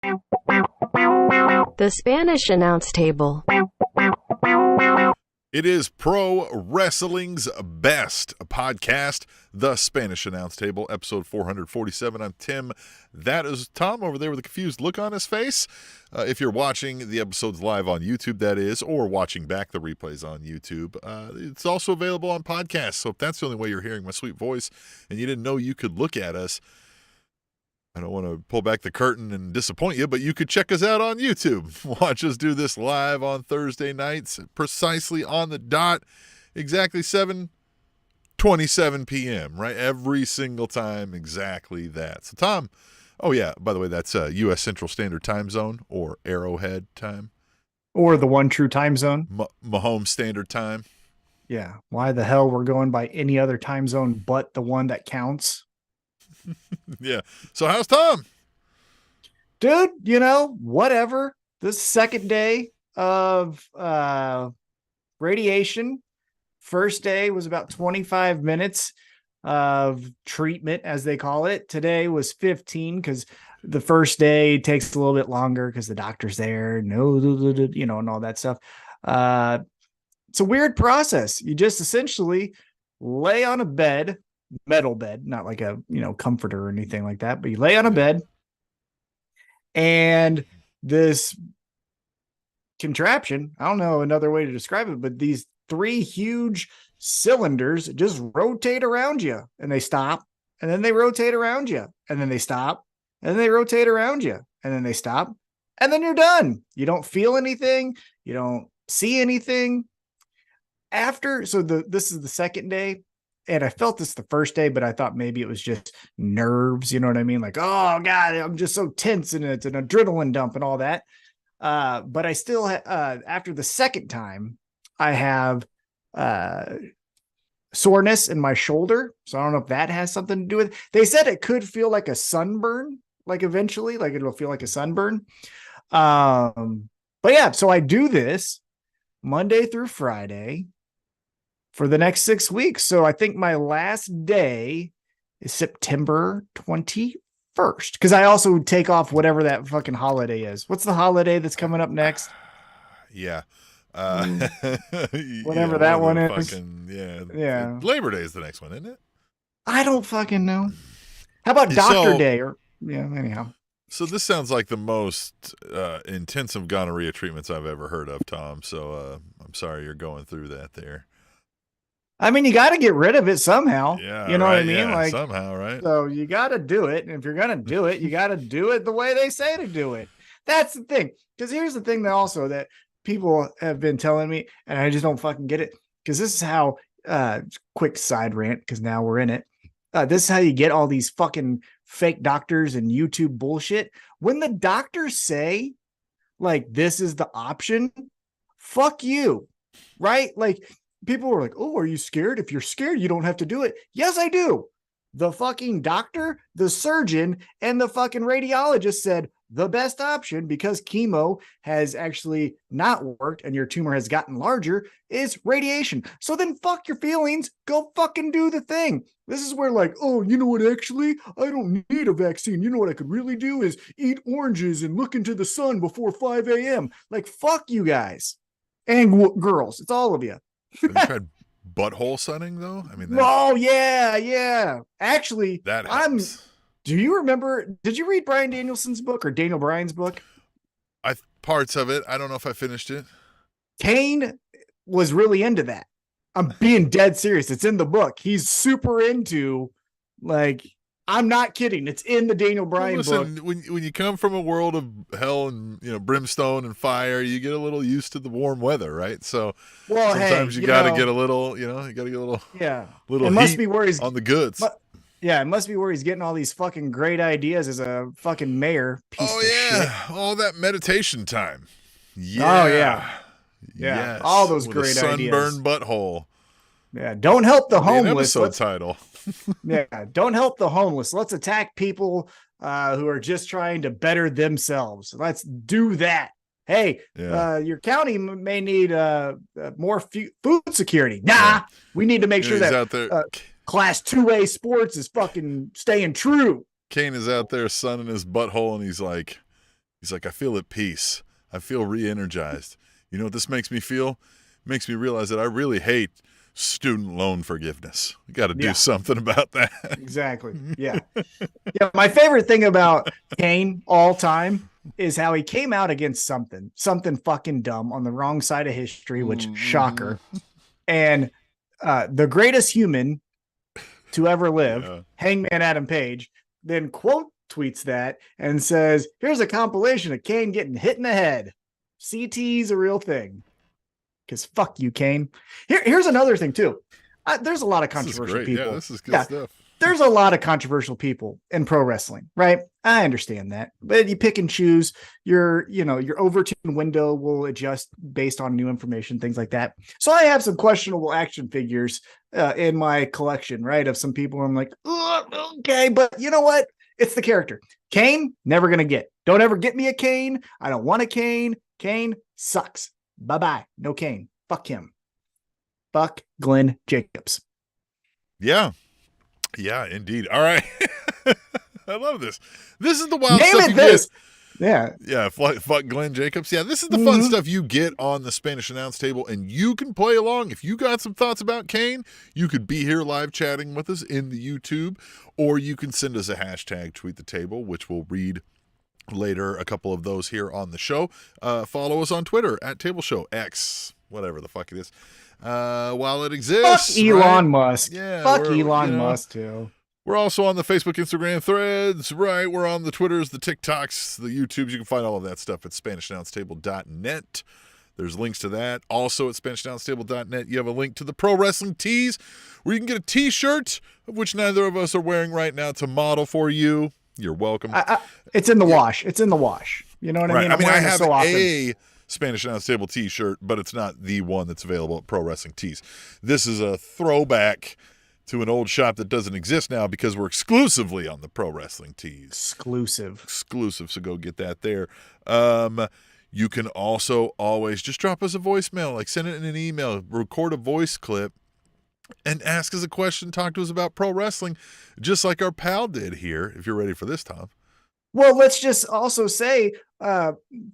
The Spanish Announce Table. It is Pro Wrestling's Best podcast, The Spanish Announce Table, episode 447. I'm Tim. That is Tom over there with a confused look on his face. If you're watching the episodes live on YouTube, that is, or watching back the replays on YouTube, it's also available on podcasts. So if that's the only way you're hearing my sweet voice and you didn't know you could look at us, I don't want to pull back the curtain and disappoint you, but you could check us out on YouTube. Watch us do this live on Thursday nights, precisely on the dot, exactly 7:27 p.m., right? Every single time, exactly that. So, Tom, oh, yeah, by the way, that's U.S. Central Standard Time Zone or Arrowhead time. Or the one true time zone. Mahomes Standard Time. Yeah. Why the hell we're going by any other time zone but the one that counts? Yeah. So how's Tom? Dude, whatever. This second day of radiation. First day was about 25 minutes of treatment, as they call it. Today was 15 because the first day takes a little bit longer because the doctor's there, and all that stuff. It's a weird process. You just essentially lay on a bed, metal bed, not like a comforter or anything like that, but you lay on a bed and this contraption, I don't know another way to describe it, but these three huge cylinders just rotate around you and they stop, and then they rotate around you, and then they stop, and then they rotate around you, and then they stop, and then you're done. You don't feel anything, you don't see anything this is the second day. And I felt this the first day, but I thought maybe it was just nerves. You know what I mean? Like, oh God, I'm just so tense, and it's an adrenaline dump and all that. But I still, after the second time, I have soreness in my shoulder. So I don't know if that has something to do with it. They said it could feel like a sunburn, like eventually, like it'll feel like a sunburn. But yeah, so I do this Monday through Friday for the next 6 weeks. So I think my last day is September 21st. Because I also take off whatever that fucking holiday is. What's the holiday that's coming up next? Yeah. Whatever that one is. Yeah. Labor Day is the next one, isn't it? I don't fucking know. How about Doctor Day? Anyhow. So this sounds like the most intensive gonorrhea treatments I've ever heard of, Tom. So I'm sorry you're going through that there. I mean, you got to get rid of it somehow. Yeah, you know what I mean? Yeah, like somehow, right? So you got to do it. And if you're going to do it, you got to do it the way they say to do it. That's the thing. Because here's the thing that people have been telling me, and I just don't fucking get it. Because this is how, quick side rant, because now we're in it. This is how you get all these fucking fake doctors and YouTube bullshit. When the doctors say, like, this is the option, fuck you, right? Like, people were like, oh, are you scared? If you're scared, you don't have to do it. Yes, I do. The fucking doctor, the surgeon, and the fucking radiologist said the best option, because chemo has actually not worked and your tumor has gotten larger, is radiation. So then fuck your feelings. Go fucking do the thing. This is where, like, oh, you know what? Actually, I don't need a vaccine. You know what I could really do is eat oranges and look into the sun before 5 a.m. Like, fuck you guys. And girls. It's all of you. Have you tried butthole sunning though? I mean, oh yeah. Actually, that helps. Do you remember? Did you read Bryan Danielson's book or Daniel Bryan's book? Parts of it. I don't know if I finished it. Kane was really into that. I'm being dead serious. It's in the book. He's super into, like, I'm not kidding. It's in the Daniel Bryan book. When you come from a world of hell and brimstone and fire, you get a little used to the warm weather, right? So sometimes you got to get a little, little it must be where he's on the goods. It must be where he's getting all these fucking great ideas as a fucking mayor. Piece of shit. All that meditation time. Yeah. Oh yeah. Yes. All those With great a ideas. Sunburned butthole. Yeah, don't help the homeless. Episode title. Yeah, don't help the homeless. Let's attack people who are just trying to better themselves. Let's do that. Hey, your county may need more food security. We need to make sure that out there. Class 2A sports is fucking staying true. Kane is out there sunning his butthole, and he's like, He's like, I feel at peace. I feel re-energized. You know what this makes me feel? It makes me realize that I really hate student loan forgiveness. We got to do something about that. Exactly. Yeah. Yeah. My favorite thing about Kane all time is how he came out against something fucking dumb on the wrong side of history, which shocker. And the greatest human to ever live, Hangman Adam Page, then quote tweets that and says, here's a compilation of Kane getting hit in the head. CT's a real thing. Because fuck you, Kane. Here's another thing, too. There's a lot of controversial people. Yeah, this is good stuff. There's a lot of controversial people in pro wrestling, right? I understand that. But you pick and choose. Your Overton window will adjust based on new information, things like that. So I have some questionable action figures in my collection, right? Of some people I'm like, okay, but you know what? It's the character. Kane, never going to get. Don't ever get me a Kane. I don't want a Kane. Kane sucks. Bye-bye. No Kane. Fuck him. Fuck Glenn Jacobs. Yeah. Yeah, indeed. All right. I love this. This is the wild Name stuff it you this. get. Yeah. Yeah, fuck Glenn Jacobs. Yeah, this is the fun stuff you get on the Spanish Announce Table, and you can play along. If you got some thoughts about Kane, you could be here live chatting with us in the YouTube, or you can send us a hashtag tweet the table, which we'll read later, a couple of those here on the show. Follow us on Twitter at Table Show X, whatever the fuck it is. While it exists. Fuck Elon Musk. Yeah, fuck Elon Musk too. We're also on the Facebook, Instagram, Threads, right? We're on the Twitters, the TikToks, the YouTubes. You can find all of that stuff at SpanishAnnounceTable.net. There's links to that. Also at SpanishAnnounceTable.net, you have a link to the Pro Wrestling Tees, where you can get a T-shirt, of which neither of us are wearing right now, to model for you. You're welcome. It's in the wash. It's in the wash. You know what I mean? I mean, I have a Spanish Announce Table T-shirt, but it's not the one that's available at Pro Wrestling Tees. This is a throwback to an old shop that doesn't exist now because we're exclusively on the Pro Wrestling Tees. Exclusive, so go get that there. You can also always just drop us a voicemail, like send it in an email, record a voice clip, and ask us a question, talk to us about pro wrestling, just like our pal did here, if you're ready for this, Tom. Well, let's just also say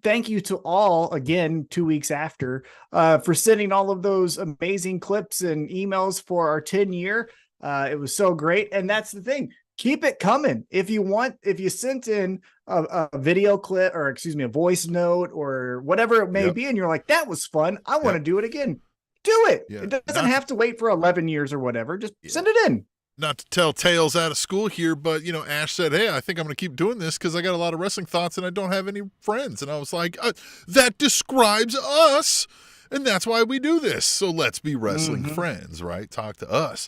thank you to all, again, 2 weeks after, for sending all of those amazing clips and emails for our 10-year. It was so great. And that's the thing. Keep it coming. If you sent in a video clip, or a voice note, or whatever it may be, and you're like, that was fun, I want to do it again. Do it. Yeah. It doesn't have to wait for 11 years or whatever. Just send it in. Not to tell tales out of school here, but, Ash said, hey, I think I'm going to keep doing this because I got a lot of wrestling thoughts and I don't have any friends. And I was like, that describes us. And that's why we do this. So let's be wrestling friends, right? Talk to us,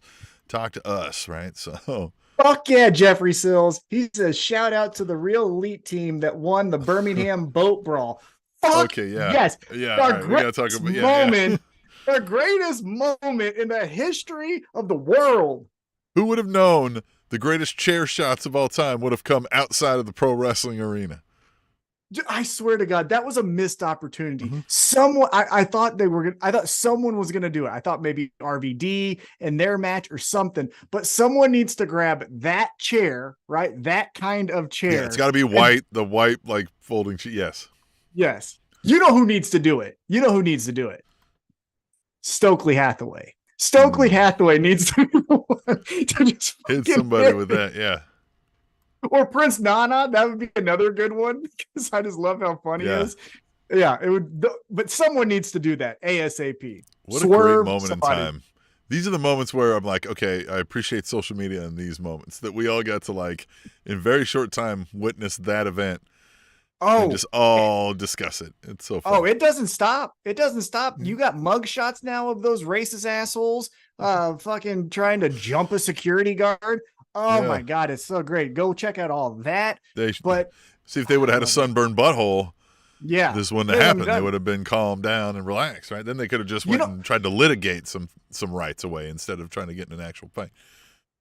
right? So. Fuck yeah, Jeffrey Sills. He says, shout out to the Real Elite team that won the Birmingham Boat Brawl. Fuck yes. Yeah. Our greatest moment. The greatest moment in the history of the world. Who would have known the greatest chair shots of all time would have come outside of the pro wrestling arena? I swear to God, that was a missed opportunity. Someone, I thought someone was going to do it. I thought maybe RVD in their match or something, but someone needs to grab that chair, right? That kind of chair. Yeah, it's got to be white, the white, like folding chair. Yes. Yes. You know who needs to do it. Stokely Hathaway. Hathaway needs to be the one to just hit somebody with that, yeah. Or Prince Nana, that would be another good one because I just love how funny he is. Yeah, it would. But someone needs to do that ASAP. What a great moment in time. These are the moments where I'm like, okay, I appreciate social media in these moments that we all got to, like, in very short time, witness that event. And just all discuss it. It's so fun. It doesn't stop. You got mug shots now of those racist assholes fucking trying to jump a security guard. My God, it's so great. Go check out all that. See if they would have had a sunburned butthole. Yeah. This wouldn't have happened. They would have been calmed down and relaxed, right? Then they could have just went and tried to litigate some rights away instead of trying to get in an actual fight.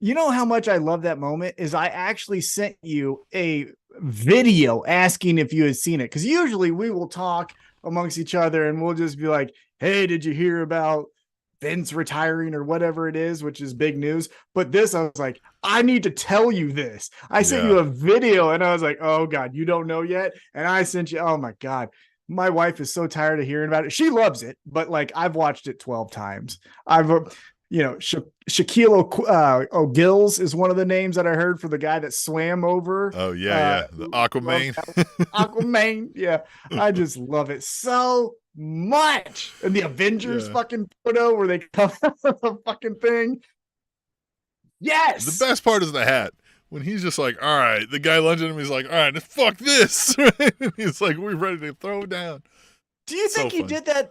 You know how much I love that moment is I actually sent you a video asking if you had seen it. Because usually we will talk amongst each other and we'll just be like, hey, did you hear about Vince retiring or whatever it is, which is big news. But this, I was like, I need to tell you this. I sent you a video and I was like, oh God, you don't know yet. And I sent you, oh my God. My wife is so tired of hearing about it. She loves it, but like I've watched it 12 times. Shaquille O'Gills is one of the names that I heard for the guy that swam over. Oh yeah, the Aquaman. Aquaman. Yeah. I just love it so much. And the Avengers fucking photo where they come out of the fucking thing. Yes. The best part is the hat. When he's just like, all right, the guy lunging at him, he's like, all right, fuck this. He's like, we're ready to throw down. Do you think he did that?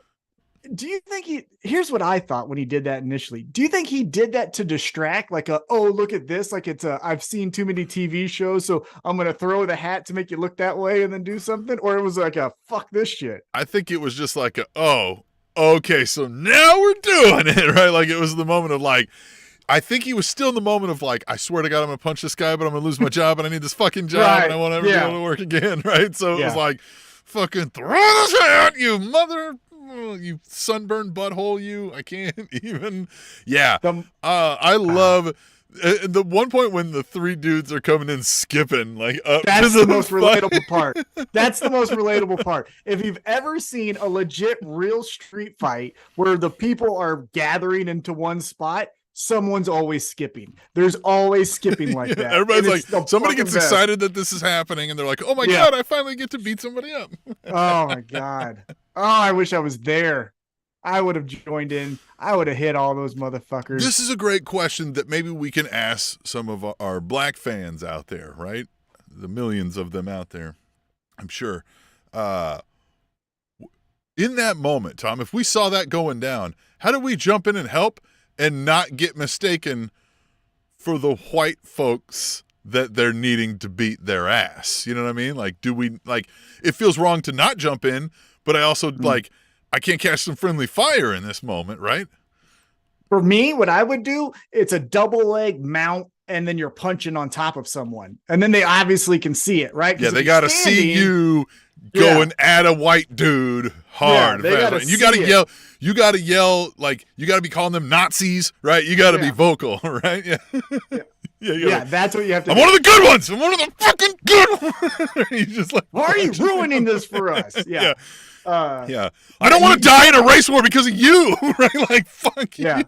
Do you think here's what I thought when he did that initially. Do you think he did that to distract? Like oh, look at this. Like I've seen too many TV shows, so I'm going to throw the hat to make you look that way and then do something? Or it was like fuck this shit. I think it was just like oh, okay, so now we're doing it, right? Like it was the moment of like, I think he was still in the moment of like, I swear to God, I'm going to punch this guy, but I'm going to lose my job and I need this fucking job and I won't ever be able to work again, right? So it was like, fucking throw this hat, you sunburned butthole, you. I can't even. Yeah. I love the one point when the three dudes are coming in skipping, like up. That's the most relatable part. That's the most relatable part. If you've ever seen a legit real street fight where the people are gathering into one spot, someone's always skipping. There's always skipping like that. Everybody's like, somebody gets excited that this is happening, and they're like, oh my God, I finally get to beat somebody up. Oh my God. Oh, I wish I was there. I would have joined in. I would have hit all those motherfuckers. This is a great question that maybe we can ask some of our black fans out there, right? The millions of them out there, I'm sure. In that moment, Tom, if we saw that going down, how do we jump in and help and not get mistaken for the white folks that they're needing to beat their ass? You know what I mean? Like, do we, like, it feels wrong to not jump in, but I also, like, I can't catch some friendly fire in this moment, right? For me, what I would do, it's a double leg mount, and then you're punching on top of someone. And then they obviously can see it, right? Yeah, they got to see you going at a white dude hard. And you got to yell. You got to yell, like, you got to be calling them Nazis, right? You got to be vocal, right? Yeah. That's what you have to do. I'm one of the good ones. I'm one of the fucking good ones. He's just like, why are you ruining this for us? Yeah. I don't want to die in a race war because of you, right? Like, fuck you.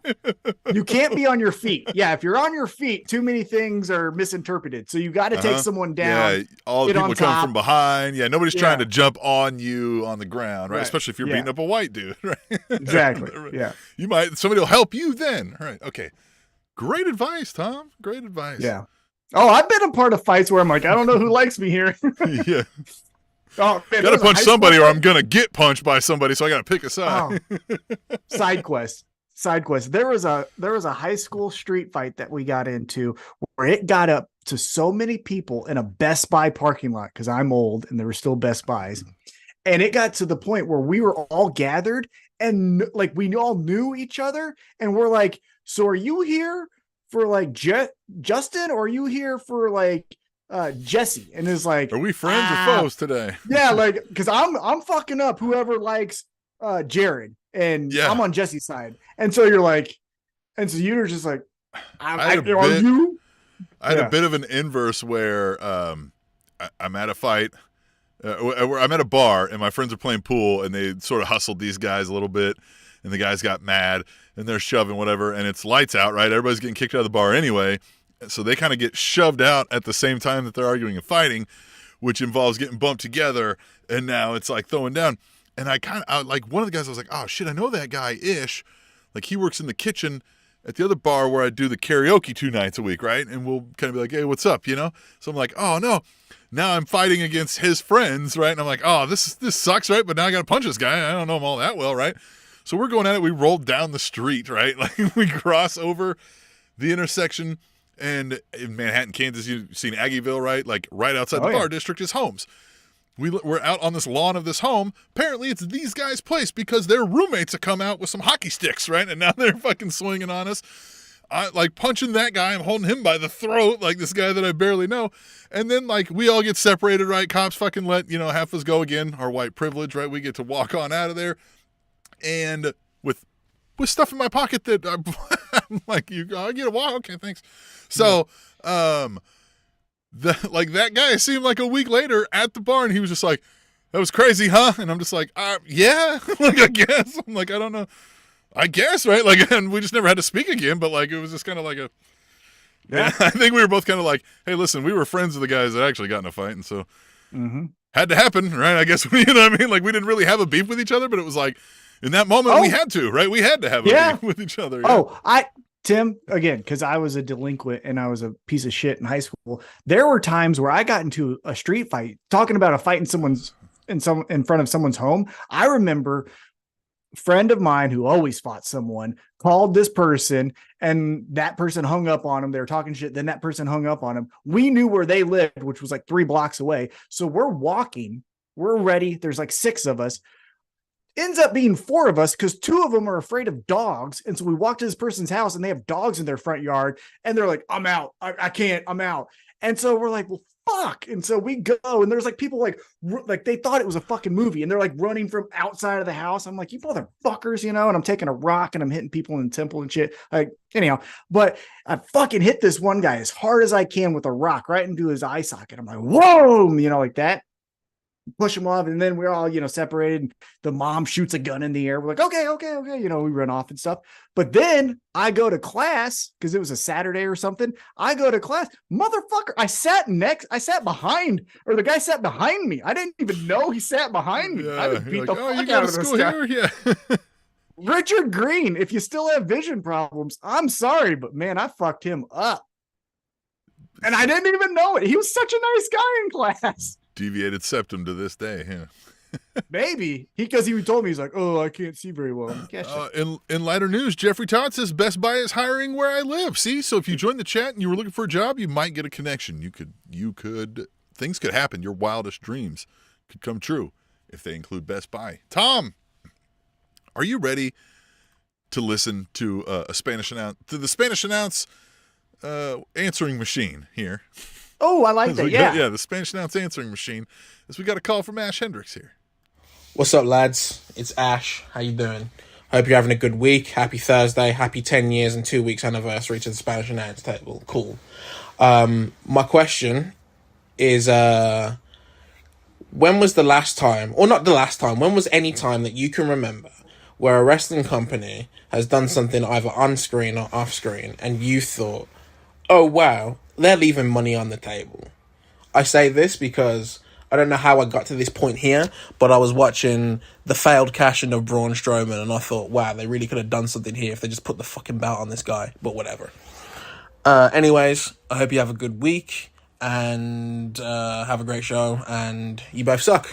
You can't be on your feet. Yeah, if you're on your feet, too many things are misinterpreted. So you got to take someone down. Yeah, all the people come from behind. Yeah, nobody's trying to jump on you on the ground, right? Especially if you're beating up a white dude, right? Exactly. Yeah. Somebody will help you then. All right. Okay. Great advice, Tom. Great advice. Yeah. Oh, I've been a part of fights where I'm like, I don't know who likes me here. Yeah. Oh, man, gotta punch somebody or I'm gonna get punched by somebody, so I gotta pick a side. Side quest. There was a high school street fight that we got into where it got up to so many people in a Best Buy parking lot, because I'm old and there were still Best Buys. And it got to the point where we were all gathered and like we all knew each other, and we're like, so are you here for like Justin, or are you here for like Jesse? And it's like, are we friends or foes today? Yeah, like, because I'm fucking up whoever likes Jared, and I'm on Jesse's side. And so you're like, and so you're just like, I had a bit of an inverse where I'm at a fight. I'm at a bar and my friends are playing pool, and they sort of hustled these guys a little bit, and the guys got mad and they're shoving whatever, and it's lights out, right? Everybody's getting kicked out of the bar anyway. So they kind of get shoved out at the same time that they're arguing and fighting, which involves getting bumped together. And now it's like throwing down. And I like one of the guys, I was like, oh shit, I know that guy-ish. Like he works in the kitchen at the other bar where I do the karaoke 2 nights a week, right? And we'll kind of be like, hey, what's up, you know? So I'm like, oh no, now I'm fighting against his friends, right? And I'm like, oh, this sucks, right? But now I got to punch this guy. I don't know him all that well, right? So we're going at it. We rolled down the street, right? Like we cross over the intersection. And in Manhattan, Kansas, you've seen Aggieville, right? Like right outside the bar district is homes. We're out on this lawn of this home. Apparently, it's these guys' place because their roommates have come out with some hockey sticks, right? And now they're fucking swinging on us. I like punching that guy. I'm holding him by the throat, like this guy that I barely know. And then like we all get separated, right? Cops fucking let, half us go again. Our white privilege, right? We get to walk on out of there. And with with stuff in my pocket that I'm like, you get a walk. Okay, thanks. So, that guy, I see him like a week later at the bar, and he was just like, that was crazy, huh? And I'm just like, yeah, like, I guess. I'm like, I don't know. I guess, right? Like, and we just never had to speak again, but like, it was just kind of like yeah. I think we were both kind of like, hey, listen, we were friends of the guys that actually got in a fight. And so had to happen, right? I guess, you know what I mean? Like, we didn't really have a beef with each other, but it was like, in that moment, we had to, right? We had to have a beef with each other. Yeah. Tim, again, because I was a delinquent and I was a piece of shit in high school, there were times where I got into a street fight, talking about a fight in front of someone's home. I remember a friend of mine who always fought someone called this person, and that person hung up on him. They were talking shit. Then that person hung up on him. We knew where they lived, which was like 3 blocks away. So we're walking, we're ready. There's like 6 of us. Ends up being 4 of us because 2 of them are afraid of dogs. And so we walk to this person's house and they have dogs in their front yard, and they're like, I'm out. I can't, I'm out. And so we're like, well, fuck. And so we go, and there's like people like they thought it was a fucking movie, and they're like running from outside of the house. I'm like, you motherfuckers, you know, and I'm taking a rock and I'm hitting people in the temple and shit. Like, anyhow, but I fucking hit this one guy as hard as I can with a rock right into his eye socket. I'm like, whoa, you know, like that. Push him off, and then we're all, you know, separated. The mom shoots a gun in the air. We're like, okay, you know, we run off and stuff. But then I go to class because it was a Saturday or something. I go to class, motherfucker. I sat behind, or the guy sat behind me. I didn't even know he sat behind me. I would beat the fuck out of this guy. Yeah. Richard Green, if you still have vision problems, I'm sorry, but man, I fucked him up. And I didn't even know it. He was such a nice guy in class. Deviated septum to this day, yeah. Maybe because he told me, he's like, oh, I can't see very well. In lighter news, Jeffrey Todd says Best Buy is hiring where I live. See, so if you joined the chat and you were looking for a job, you might get a connection. You could things could happen. Your wildest dreams could come true if they include Best Buy. Tom, are you ready to listen to the Spanish announce answering machine here? Oh, I like that. Yeah. The Spanish announce answering machine. As we got a call from Ash Hendricks here. What's up, lads? It's Ash. How you doing? Hope you're having a good week. Happy Thursday. Happy 10 years and 2 weeks anniversary to the Spanish announce table. Cool. My question is, when was the last time, or not the last time, when was any time that you can remember where a wrestling company has done something either on screen or off screen and you thought, oh, wow, they're leaving money on the table? I say this because I don't know how I got to this point here, but I was watching the failed cash-in of Braun Strowman, and I thought, wow, they really could have done something here if they just put the fucking belt on this guy, but whatever. Anyways, I hope you have a good week, and have a great show, and you both suck.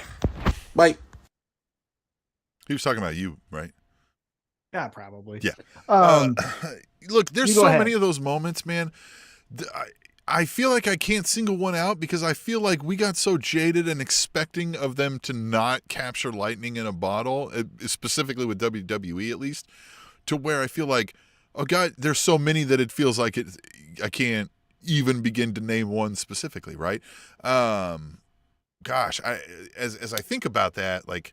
Bye. He was talking about you, right? Yeah, probably. Yeah. Look, there's so many of those moments, man. I feel like I can't single one out because I feel like we got so jaded and expecting of them to not capture lightning in a bottle, specifically with WWE at least, to where I feel like, oh God, there's so many that it feels like I can't even begin to name one specifically, right? Gosh, as I think about that, like,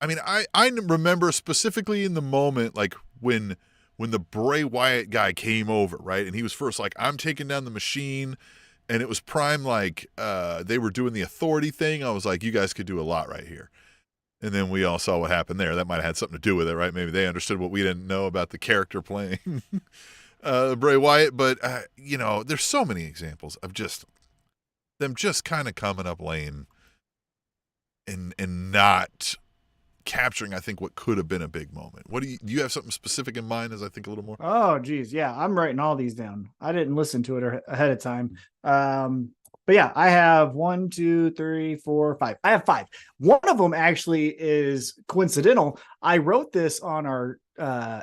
I mean, I remember specifically in the moment, like when the Bray Wyatt guy came over, right? And he was first like, I'm taking down the machine. And it was prime, like, they were doing the authority thing. I was like, you guys could do a lot right here. And then we all saw what happened there. That might have had something to do with it, right? Maybe they understood what we didn't know about the character playing Bray Wyatt. But, you know, there's so many examples of them just kind of coming up lame and not capturing, I think, what could have been a big moment. What do you have something specific in mind as I think a little more? Oh, geez. Yeah, I'm writing all these down. I didn't listen to it ahead of time. But yeah, I have 1, 2, 3, 4, 5. I have 5. One of them actually is coincidental. I wrote this on our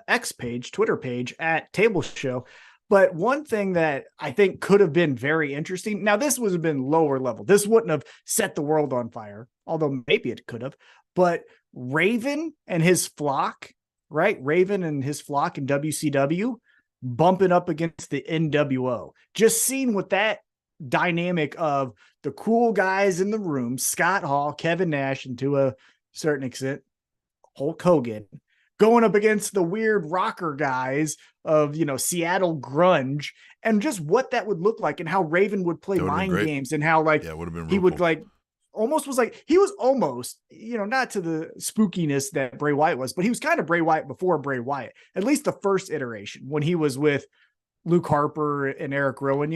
X page, Twitter page at Table Show. But one thing that I think could have been very interesting. Now, this would have been lower level. This wouldn't have set the world on fire, although maybe it could have. But Raven and his flock, right? Raven and his flock in WCW bumping up against the NWO. Just seeing what that dynamic of the cool guys in the room, Scott Hall, Kevin Nash, and to a certain extent, Hulk Hogan, going up against the weird rocker guys of, Seattle grunge, and just what that would look like and how Raven would play mind games and how it would have been he would cool. He was almost, not to the spookiness that Bray Wyatt was, but he was kind of Bray Wyatt before Bray Wyatt, at least the first iteration when he was with Luke Harper and Eric Rowan,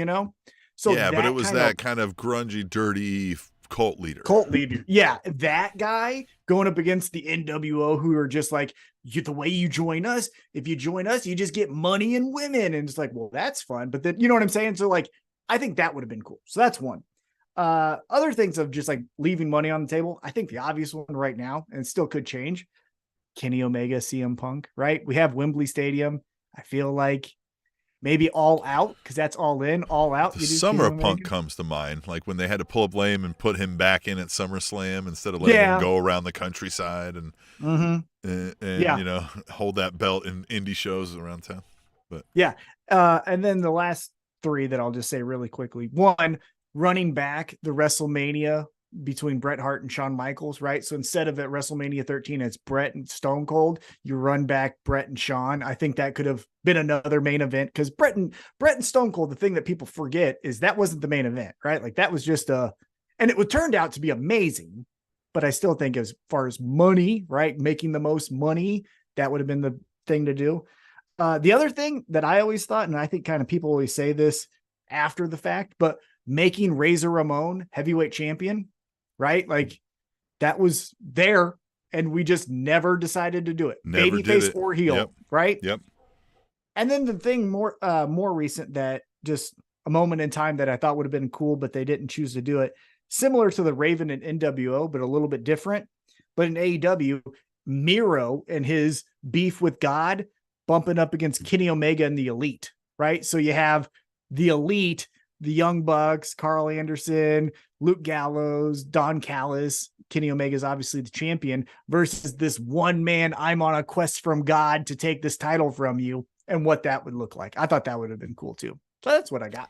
So yeah, but it was that kind of grungy, dirty cult leader. Yeah. That guy going up against the NWO, who are just like, the way you join us, if you join us, you just get money and women. And it's like, well, that's fun. But then, you know what I'm saying? So like, I think that would have been cool. So that's one. Other things of just like leaving money on the table. I think the obvious one right now, and it still could change, Kenny Omega, CM Punk, right? We have Wembley Stadium. I feel like maybe All Out, because that's all in, all out. The Summer of Punk comes to mind, like when they had to pull up lame and put him back in at SummerSlam instead of letting him go around the countryside and hold that belt in indie shows around town. But and then the last three that I'll just say really quickly. One, running back the WrestleMania between Bret Hart and Shawn Michaels, right? So instead of at WrestleMania 13, it's Bret and Stone Cold, you run back Bret and Shawn. I think that could have been another main event, because Bret and Stone Cold, the thing that people forget is that wasn't the main event, right? Like that was just and it turned out to be amazing, but I still think as far as money, right? Making the most money, that would have been the thing to do. The other thing that I always thought, and I think kind of people always say this after the fact, but making Razor Ramon heavyweight champion, right? Like that was there, and we just never decided to do it. Babyface or heel, right? Yep. And then the thing more recent, that just a moment in time that I thought would have been cool, but they didn't choose to do it. Similar to the Raven and NWO, but a little bit different. But in AEW, Miro and his beef with God bumping up against Kenny Omega and the Elite, right? So you have the Elite, the Young Bucks, Carl Anderson, Luke Gallows, Don Callis, Kenny Omega is obviously the champion, versus this one man, I'm on a quest from God to take this title from you, and what that would look like. I thought that would have been cool too. So that's what I got.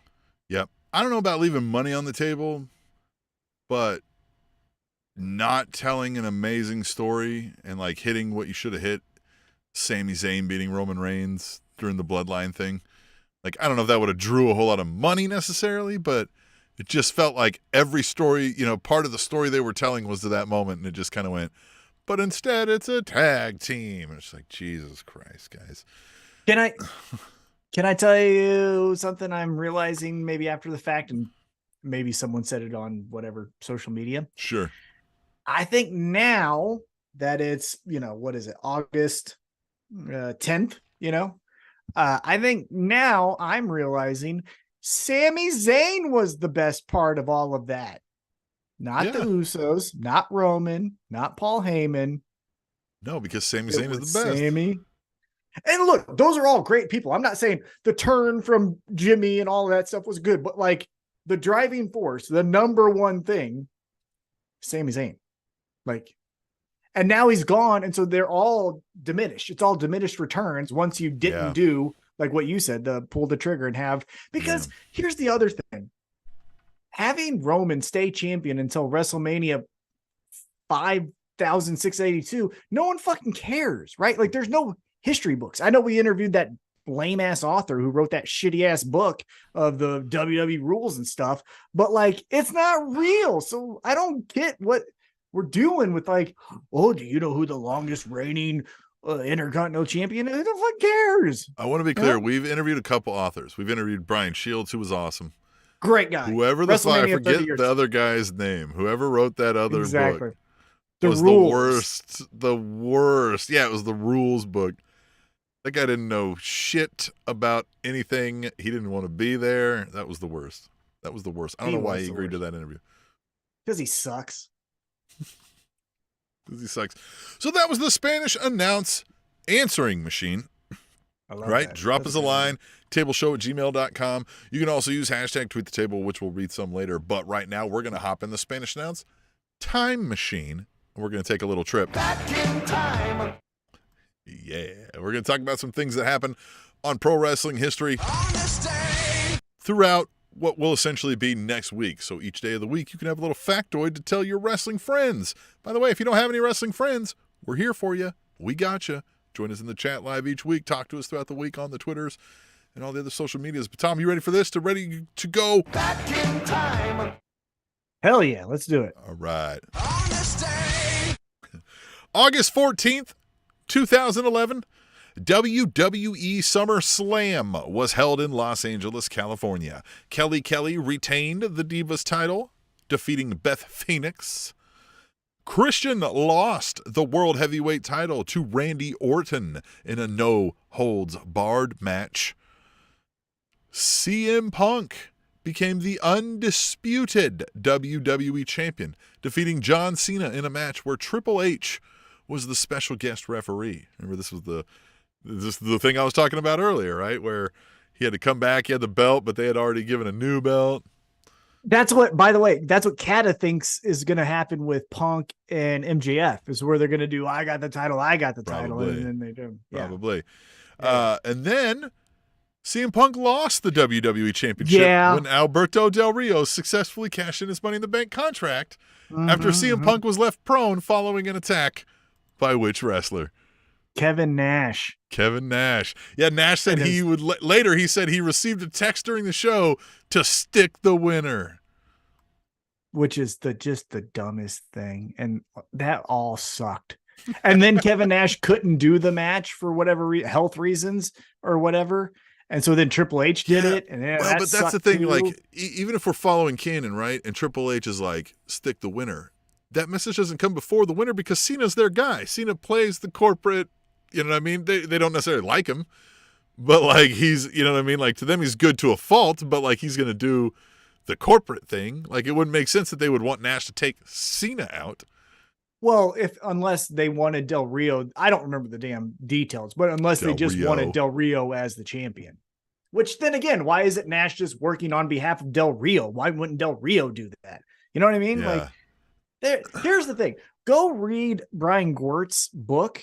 Yep. I don't know about leaving money on the table, but not telling an amazing story and like hitting what you should have hit, Sami Zayn beating Roman Reigns during the Bloodline thing. Like, I don't know if that would have drew a whole lot of money necessarily, but it just felt like every story, part of the story they were telling was to that moment, and it just kind of went, but instead it's a tag team. And it's like, Jesus Christ, guys. Can I tell you something I'm realizing maybe after the fact, and maybe someone said it on whatever social media? Sure. I think now that it's, what is it, August 10th, I think now I'm realizing Sami Zayn was the best part of all of that. Not the Usos, not Roman, not Paul Heyman. No, because Sami Zayn is the best. Sami. And look, those are all great people. I'm not saying the turn from Jimmy and all of that stuff was good, but like the driving force, the number one thing, Sami Zayn. Like, and now he's gone. And so they're all diminished. It's all diminished returns once you didn't do like what you said, pull the trigger and have, because here's the other thing. Having Roman stay champion until WrestleMania 5,682, no one fucking cares, right? Like there's no history books. I know we interviewed that lame ass author who wrote that shitty ass book of the WWE rules and stuff, but like, it's not real. So I don't get what we're doing with like, oh, do you know who the longest reigning Intercontinental champion is? Who the fuck cares? I want to be clear. We've interviewed a couple authors. We've interviewed Brian Shields, who was awesome. Great guy. Whoever the fuck, I forget the other guy's name. Whoever wrote that other book was the worst. Yeah, it was the rules book. That guy didn't know shit about anything. He didn't want to be there. That was the worst. I don't know why he agreed to that interview. Because he sucks. Because he sucks. So that was the Spanish Announce Answering Machine. Right? That. Drop us a line, tableshow@gmail.com. You can also use hashtag tweet the table, which we'll read some later. But right now, we're going to hop in the Spanish Announce Time Machine. And we're going to take a little trip. Back in time. Yeah. We're going to talk about some things that happened on pro wrestling history throughout what will essentially be next week. So each day of the week, you can have a little factoid to tell your wrestling friends. By the way, if you don't have any wrestling friends, we're here for you. We got you. Join us in the chat live each week. Talk to us throughout the week on the Twitters and all the other social medias. But Tom, you ready for this? Ready to go? Back in time. Hell yeah, let's do it. All right. On this day. August 14th, 2011, WWE SummerSlam was held in Los Angeles, California. Kelly retained the Divas title, defeating Beth Phoenix. Christian lost the World Heavyweight title to Randy Orton in a no-holds-barred match. CM Punk became the undisputed WWE champion, defeating John Cena in a match where Triple H was the special guest referee. Remember, this is the thing I was talking about earlier, right? Where he had to come back, he had the belt, but they had already given a new belt. That's what, by the way, that's what Kata thinks is going to happen with Punk and MJF, is where they're going to do, I got the title, Probably. and then they do. Yeah. Probably. Yeah. And then CM Punk lost the WWE Championship when Alberto Del Rio successfully cashed in his Money in the Bank contract after CM Punk was left prone following an attack by which wrestler? Kevin Nash. Yeah, Nash said he would later. He said he received a text during the show to stick the winner, which is just the dumbest thing, and that all sucked. And then Kevin Nash couldn't do the match for whatever health reasons or whatever, and so then Triple H did it. And but that's the thing. Too. Like, even if we're following canon, right, and Triple H is like, stick the winner, that message doesn't come before the winner because Cena's their guy. Cena plays the corporate. You know what I mean? They don't necessarily like him, but like he's, you know what I mean? Like to them, he's good to a fault, but like he's going to do the thing. Like it wouldn't make sense that they would want Nash to take Cena out. Well, unless they wanted Del Rio, I don't remember the damn details, but unless they just wanted Del Rio as the champion, which then again, why isn't Nash just working on behalf of Del Rio? Why wouldn't Del Rio do that? You know what I mean? Yeah. Like here's the thing, go read Brian Gwirt's book.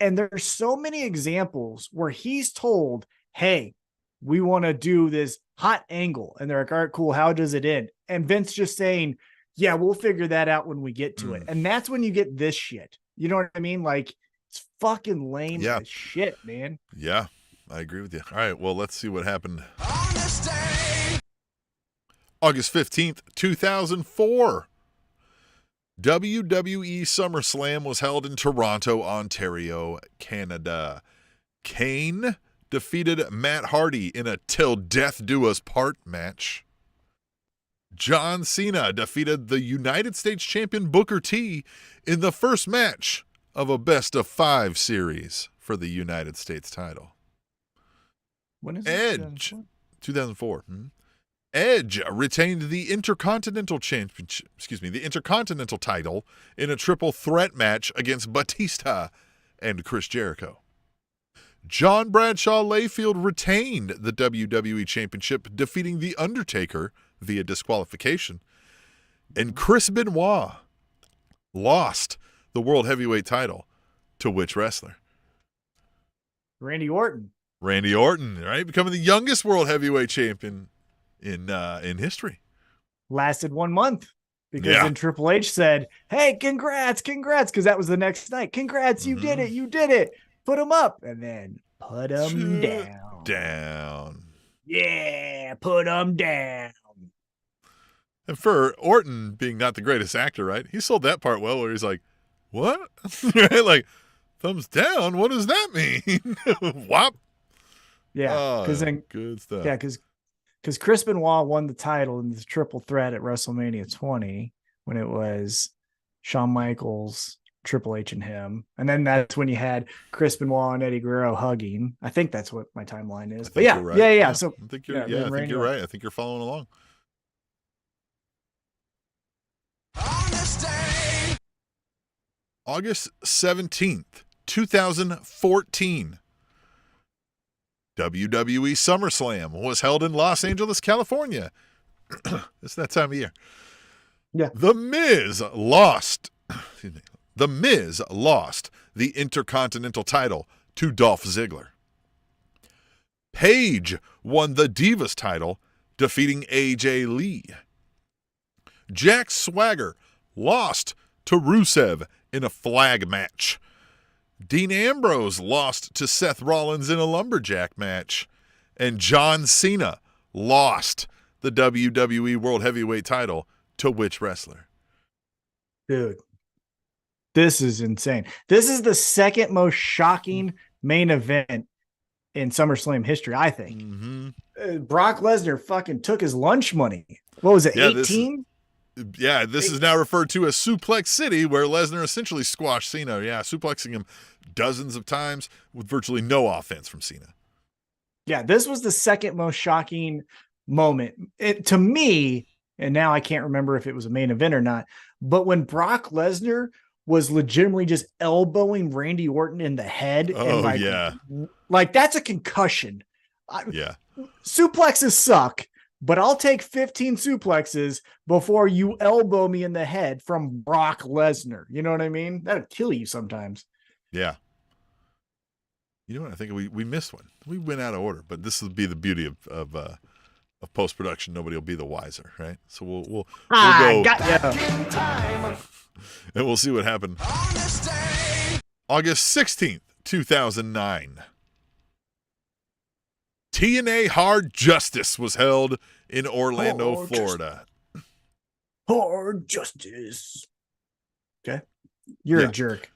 And there's so many examples where he's told, hey, we want to do this hot angle. And they're like, all right, cool. How does it end? And Vince just saying, yeah, we'll figure that out when we get to it. And that's when you get this shit. You know what I mean? Like, it's fucking lame as shit, man. Yeah, I agree with you. All right, well, let's see what happened. On this day. August 15th, 2004. WWE SummerSlam was held in Toronto, Ontario, Canada. Kane defeated Matt Hardy in a Till Death Do Us Part match. John Cena defeated the United States champion Booker T in the first match of a best-of-5 series for the United States title. When is Edge, 2004. Edge retained the Intercontinental Championship, the Intercontinental title in a triple threat match against Batista and Chris Jericho. John Bradshaw Layfield retained the WWE Championship, defeating The Undertaker via disqualification. And Chris Benoit lost the World Heavyweight title to which wrestler? Randy Orton, right? Becoming the youngest World Heavyweight champion in history. Lasted 1 month because then Triple H said, hey, congrats, because that was the next night. Congrats, you did it. Put him up. And then put him down. Yeah, put him down. And for Orton being not the greatest actor, right? He sold that part well where he's like, what? Right? Like, thumbs down? What does that mean? Whop. Yeah, because then good stuff. Yeah, because Chris Benoit won the title in the triple threat at WrestleMania 20 when it was Shawn Michaels, Triple H, and him. And then that's when you had Chris Benoit and Eddie Guerrero hugging. I think that's what my timeline is. But yeah, right. yeah. So I think you're right. I think you're following along. On this day. August 17th, 2014. WWE SummerSlam was held in Los Angeles, California. It's that time of year. Yeah. The Miz lost the Intercontinental title to Dolph Ziggler. Paige won the Divas title, defeating AJ Lee. Jack Swagger lost to Rusev in a flag match. Dean Ambrose lost to Seth Rollins in a lumberjack match. And John Cena lost the WWE World Heavyweight title to which wrestler? Dude, this is insane. This is the second most shocking main event in SummerSlam history, I think. Mm-hmm. Brock Lesnar fucking took his lunch money. What was it, 18? This is now referred to as Suplex City, where Lesnar essentially squashed Cena. Yeah, suplexing him dozens of times with virtually no offense from Cena. Yeah, this was the second most shocking moment to me. And now I can't remember if it was a main event or not. But when Brock Lesnar was legitimately just elbowing Randy Orton in the head. Oh, and yeah. Like that's a concussion. Yeah. Suplexes suck, but I'll take 15 suplexes before you elbow me in the head from Brock Lesnar. You know what I mean? That'll kill you sometimes. Yeah. You know what? I think we missed one. We went out of order, but this will be the beauty of post production. Nobody will be the wiser, right? So we'll go. Got ya. And we'll see what happened. August 16th, 2009. TNA Hard Justice was held in Orlando, Florida. Hard Justice. Okay. You're a jerk.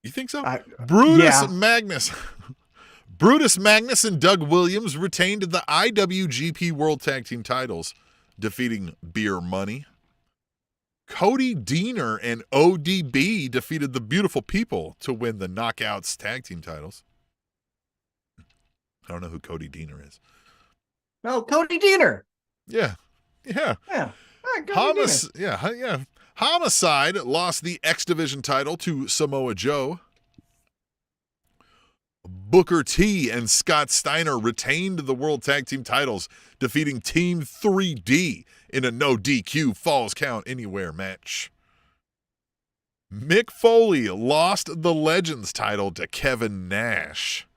You think so? Brutus yeah. Magnus. Brutus Magnus and Doug Williams retained the IWGP World Tag Team titles, defeating Beer Money. Cody Deaner and ODB defeated the Beautiful People to win the Knockouts Tag Team titles. I don't know who Cody Deaner is. No, Cody Deaner. Yeah. Yeah. Cody Deaner. Yeah. Homicide lost the X Division title to Samoa Joe. Booker T and Scott Steiner retained the World Tag Team titles, defeating Team 3D in a no DQ Falls Count Anywhere match. Mick Foley lost the Legends title to Kevin Nash.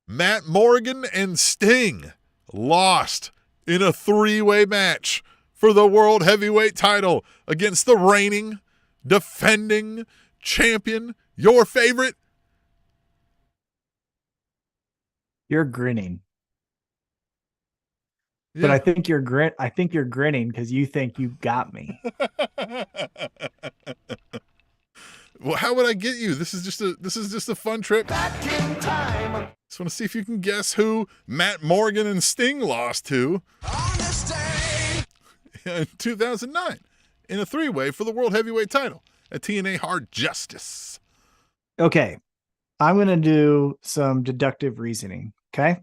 Matt Morgan and Sting lost in a three-way match for the World Heavyweight title against the reigning, defending champion, your favorite. You're grinning. Yeah. But I think you're grinning because you think you got me. Well, how would I get you? This is just a fun trip. Back in time. Just want to see if you can guess who Matt Morgan and Sting lost to On this day. in 2009 in a three-way for the World Heavyweight title at TNA Hard Justice. Okay. I'm going to do some deductive reasoning. Okay.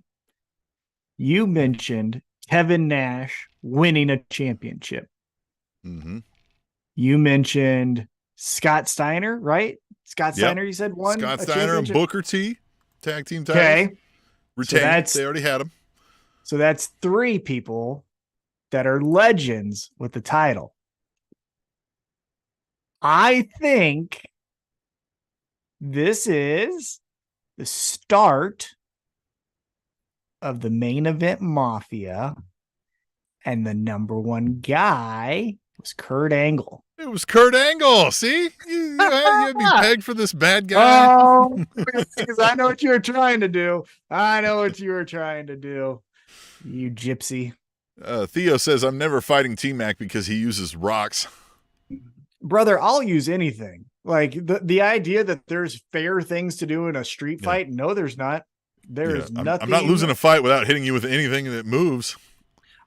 You mentioned Kevin Nash winning a championship. Mm-hmm. You mentioned Scott Steiner, right? Scott Steiner, you said won. Scott Steiner and Booker T, tag team titles. Okay. Retained. They already had them. So that's three people that are legends with the title. I think this is the start of the main event mafia, and the number one guy was Kurt Angle. It was Kurt Angle. See? You had me pegged for this bad guy. Oh, because I know what you were trying to do. You gypsy. Theo says, I'm never fighting T-Mac because he uses rocks. Brother, I'll use anything. Like the idea that there's fair things to do in a street fight. No, there's not. There's nothing. I'm not losing a fight without hitting you with anything that moves.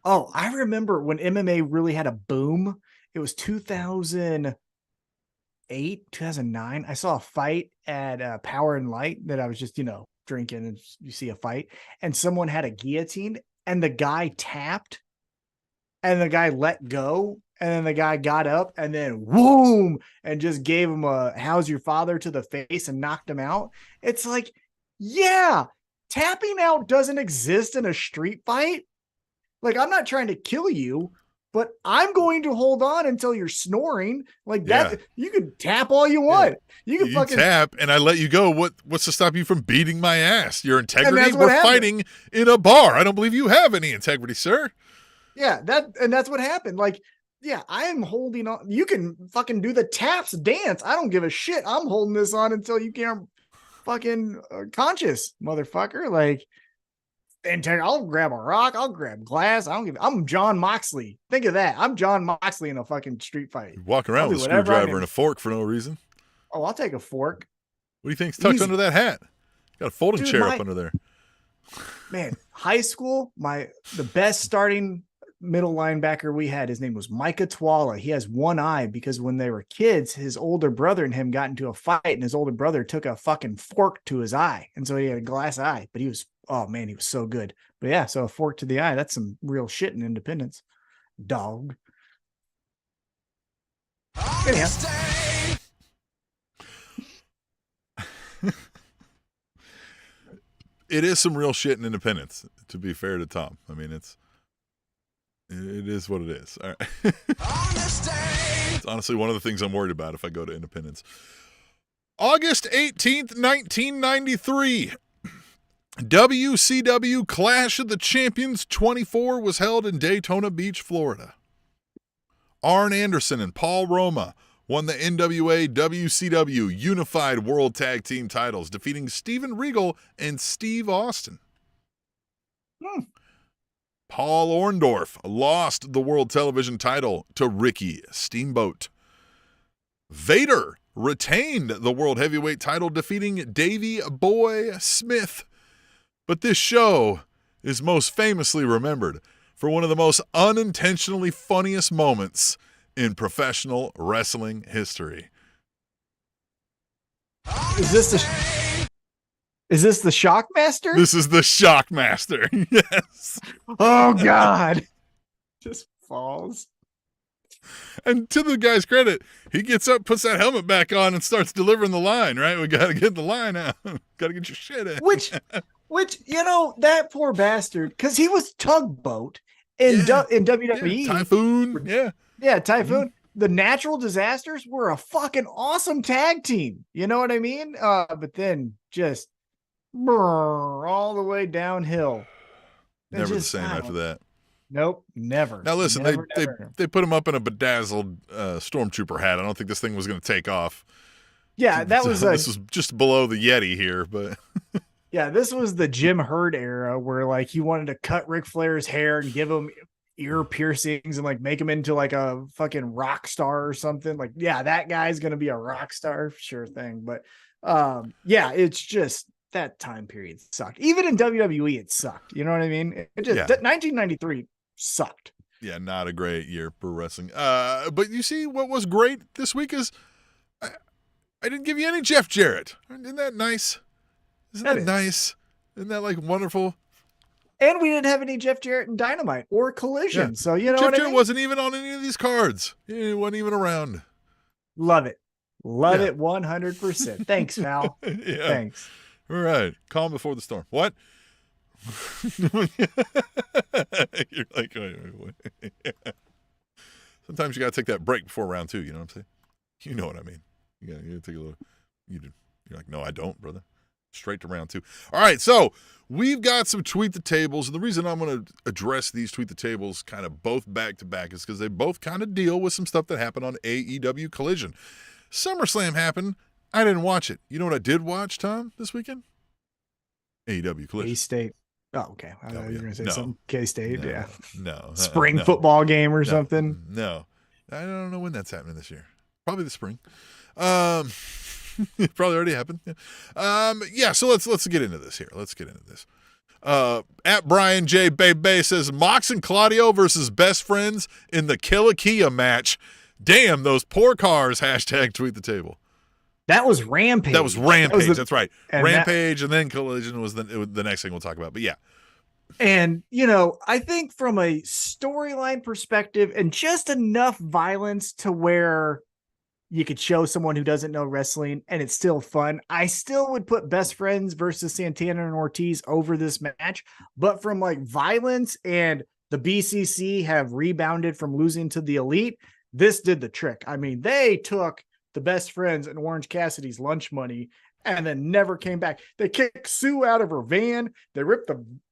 Oh, I remember when MMA really had a boom. It was 2008, 2009. I saw a fight at Power and Light that I was just, drinking, and you see a fight, and someone had a guillotine, and the guy tapped, and the guy let go, and then the guy got up, and then whoom, and just gave him a "How's your father" to the face and knocked him out. It's like, yeah, tapping out doesn't exist in a street fight. Like, I'm not trying to kill you, but I'm going to hold on until you're snoring. Like that, Yeah. You can tap all you want. You can fucking tap, and I let you go. What's to stop you from beating my ass? Your integrity. that's what We're happened. fighting in a bar. I don't believe you have any integrity, sir. Yeah, that's what happened. Like, Yeah, I am holding on. You can fucking do the taps dance. I don't give a shit. I'm holding this on until you can't fucking conscious, motherfucker. Like, and I'll grab a rock. I'll grab glass. I don't give. I'm John Moxley. Think of that. I'm John Moxley in a fucking street fight. You walk around I'll with a do whatever I screwdriver need. and a fork for no reason. Oh, I'll take a fork. What do you think's tucked Easy. under that hat? Got a folding Dude, chair up under there. Man, high school, the best starting middle linebacker we had, his name was Micah Twala. He has one eye because when they were kids, his older brother and him got into a fight, and his older brother took a fucking fork to his eye, and so he had a glass eye. But he was, oh man, he was so good. But yeah, so a fork to the eye, that's some real shit in Independence. Dog. Anyhow. It is some real shit in Independence, to be fair to Tom. I mean, it is what it is. All right. It's honestly one of the things I'm worried about if I go to Independence. August 18th, 1993. WCW Clash of the Champions 24 was held in Daytona Beach, Florida. Arn Anderson and Paul Roma won the NWA WCW Unified World Tag Team titles, defeating Steven Regal and Steve Austin. Paul Orndorff lost the World Television title to Ricky Steamboat. Vader retained the World Heavyweight title, defeating Davey Boy Smith. But this show is most famously remembered for one of the most unintentionally funniest moments in professional wrestling history. Is this the Shockmaster? This is the Shockmaster. Yes. Oh God. Just falls. And to the guy's credit, he gets up, puts that helmet back on, and starts delivering the line, right? We got to get the line out. Got to get your shit in. Which, that poor bastard, because he was Tugboat in WWE. Yeah, Typhoon. Yeah. Yeah, Typhoon. The Natural Disasters were a fucking awesome tag team. You know what I mean? But then just all the way downhill. Never the same after that. Nope, never. Now listen, never. they put him up in a bedazzled stormtrooper hat. I don't think this thing was going to take off. Yeah, this was just below the Yeti here, but yeah, this was the Jim Herd era where like he wanted to cut Ric Flair's hair and give him ear piercings and like make him into like a fucking rock star or something. Like, yeah, that guy's going to be a rock star, sure thing. But yeah, it's just that time period sucked. Even in WWE, it sucked. You know what I mean? It just 1993 sucked. Yeah, not a great year for wrestling. But you see, what was great this week is I didn't give you any Jeff Jarrett. Isn't that nice? Isn't that nice? Isn't that like wonderful? And we didn't have any Jeff Jarrett in Dynamite or Collision. Yeah. So, you know, Jeff Jarrett wasn't even on any of these cards. He wasn't even around. Love it. Love it 100%. Thanks, Val. Thanks. All right. Calm before the storm. What? You're like, wait. Sometimes you got to take that break before round two. You know what I'm saying? You know what I mean. You got to take a little. You do. You're like, no, I don't, brother. Straight to round two. All right. So we've got some Tweet the Tables. And the reason I'm going to address these Tweet the Tables kind of both back to back is because they both kind of deal with some stuff that happened on AEW Collision. SummerSlam happened. I didn't watch it. You know what I did watch, Tom, this weekend? AEW Collision. K-State. Oh, okay. I thought you were going to say something. K-State, No. Spring football game or something. No. I don't know when that's happening this year. Probably the spring. It probably already happened. Yeah, so let's get into this here. Let's get into this. At Brian J. Bebe says, Mox and Claudio versus best friends in the Killakia match. Damn, those poor cars. # Tweet the Table. That was Rampage. That's right. Rampage and then Collision was the next thing we'll talk about. But yeah. And, you know, I think from a storyline perspective and just enough violence to where you could show someone who doesn't know wrestling and it's still fun. I still would put Best Friends versus Santana and Ortiz over this match. But from like violence and the BCC have rebounded from losing to the Elite, this did the trick. I mean, they took the Best Friends and Orange Cassidy's lunch money and then never came back. They kicked Sue out of her van.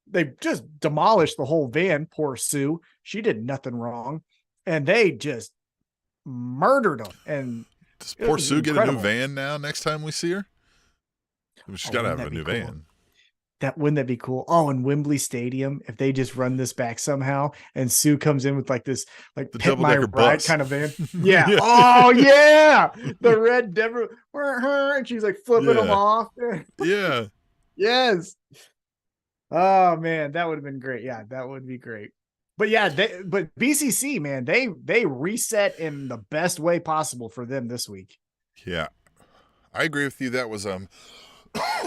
They just demolished the whole van. Poor Sue. She did nothing wrong. and they just murdered him. And Does it poor was Sue get a new incredible. van now next time we see her? She's got to wouldn't have a that be new cool? van. Wouldn't that be cool? Oh, in Wembley Stadium, if they just run this back somehow, and Sue comes in with like this, like The Pit My double-decker Ride bus. kind of van. Yeah. Yeah. Oh yeah, the red Deborah, and she's like flipping them Yeah. off. Yeah. Yes. Oh man, that would have been great. Yeah, that would be great. But yeah, but BCC, man, they reset in the best way possible for them this week. Yeah. I agree with you. That was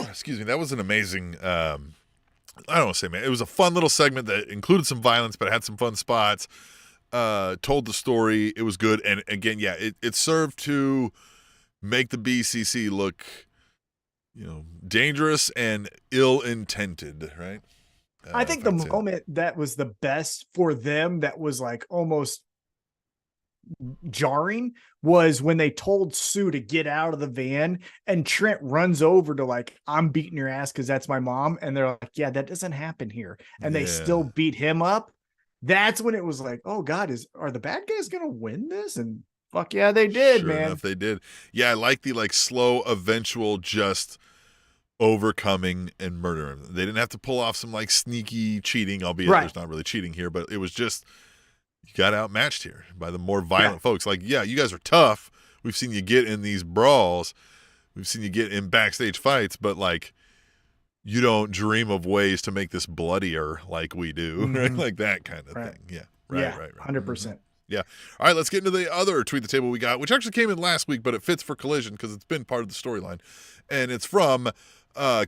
excuse me, that was an amazing I don't want to say, man, it was a fun little segment that included some violence, but it had some fun spots. Told the story. It was good. And again, yeah, it served to make the BCC look, dangerous and ill-intended, right? I think the moment that was the best for them, that was like almost jarring, was when they told Sue to get out of the van and Trent runs over to like, I'm beating your ass because that's my mom. And they're like, yeah, that doesn't happen here. And they still beat him up. That's when it was like, oh God, are the bad guys going to win this? And fuck yeah, they did, Sure man. enough, they did. Yeah, I like the slow, eventual, just overcoming and murdering. They didn't have to pull off some sneaky cheating, albeit there's not really cheating here, but it was just, you got outmatched here by the more violent folks. You guys are tough. We've seen you get in these brawls. We've seen you get in backstage fights, but you don't dream of ways to make this bloodier like we do, right? Like that kind of thing. Yeah. Right. 100%. Yeah. All right, let's get into the other tweet the table we got, which actually came in last week, but it fits for Collision because it's been part of the storyline. And it's from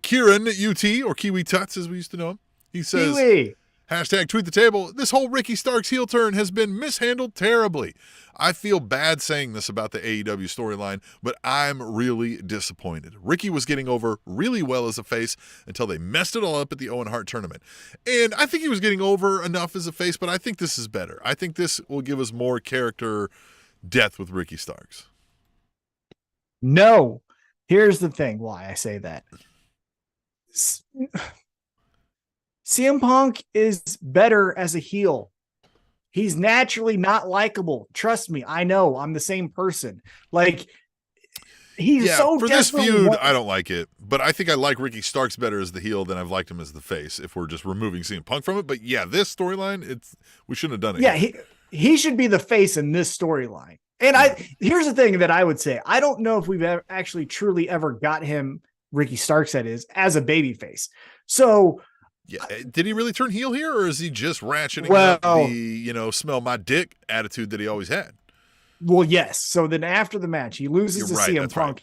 Kieran UT, or Kiwi Tuts as we used to know him. He says, Kiwi. Hashtag tweet the table. This whole Ricky Starks heel turn has been mishandled terribly. I feel bad saying this about the AEW storyline, but I'm really disappointed. Ricky was getting over really well as a face until they messed it all up at the Owen Hart tournament. And I think he was getting over enough as a face, but I think this is better. I think this will give us more character depth with Ricky Starks. No. Here's the thing why I say that. CM Punk is better as a heel. He's naturally not likable. Trust me, I know. I'm the same person. He's so for this feud, I don't like it, but I think I like Ricky Starks better as the heel than I've liked him as the face. If we're just removing CM Punk from it, but yeah, this storyline, we shouldn't have done it. Yeah, he should be the face in this storyline. And here's the thing that I would say: I don't know if we've actually truly ever got him, Ricky Starks, that is, as a baby face. So. Yeah, did he really turn heel here, or is he just ratcheting up the, smell my dick attitude that he always had? Well, yes. So then after the match, he loses to CM Punk,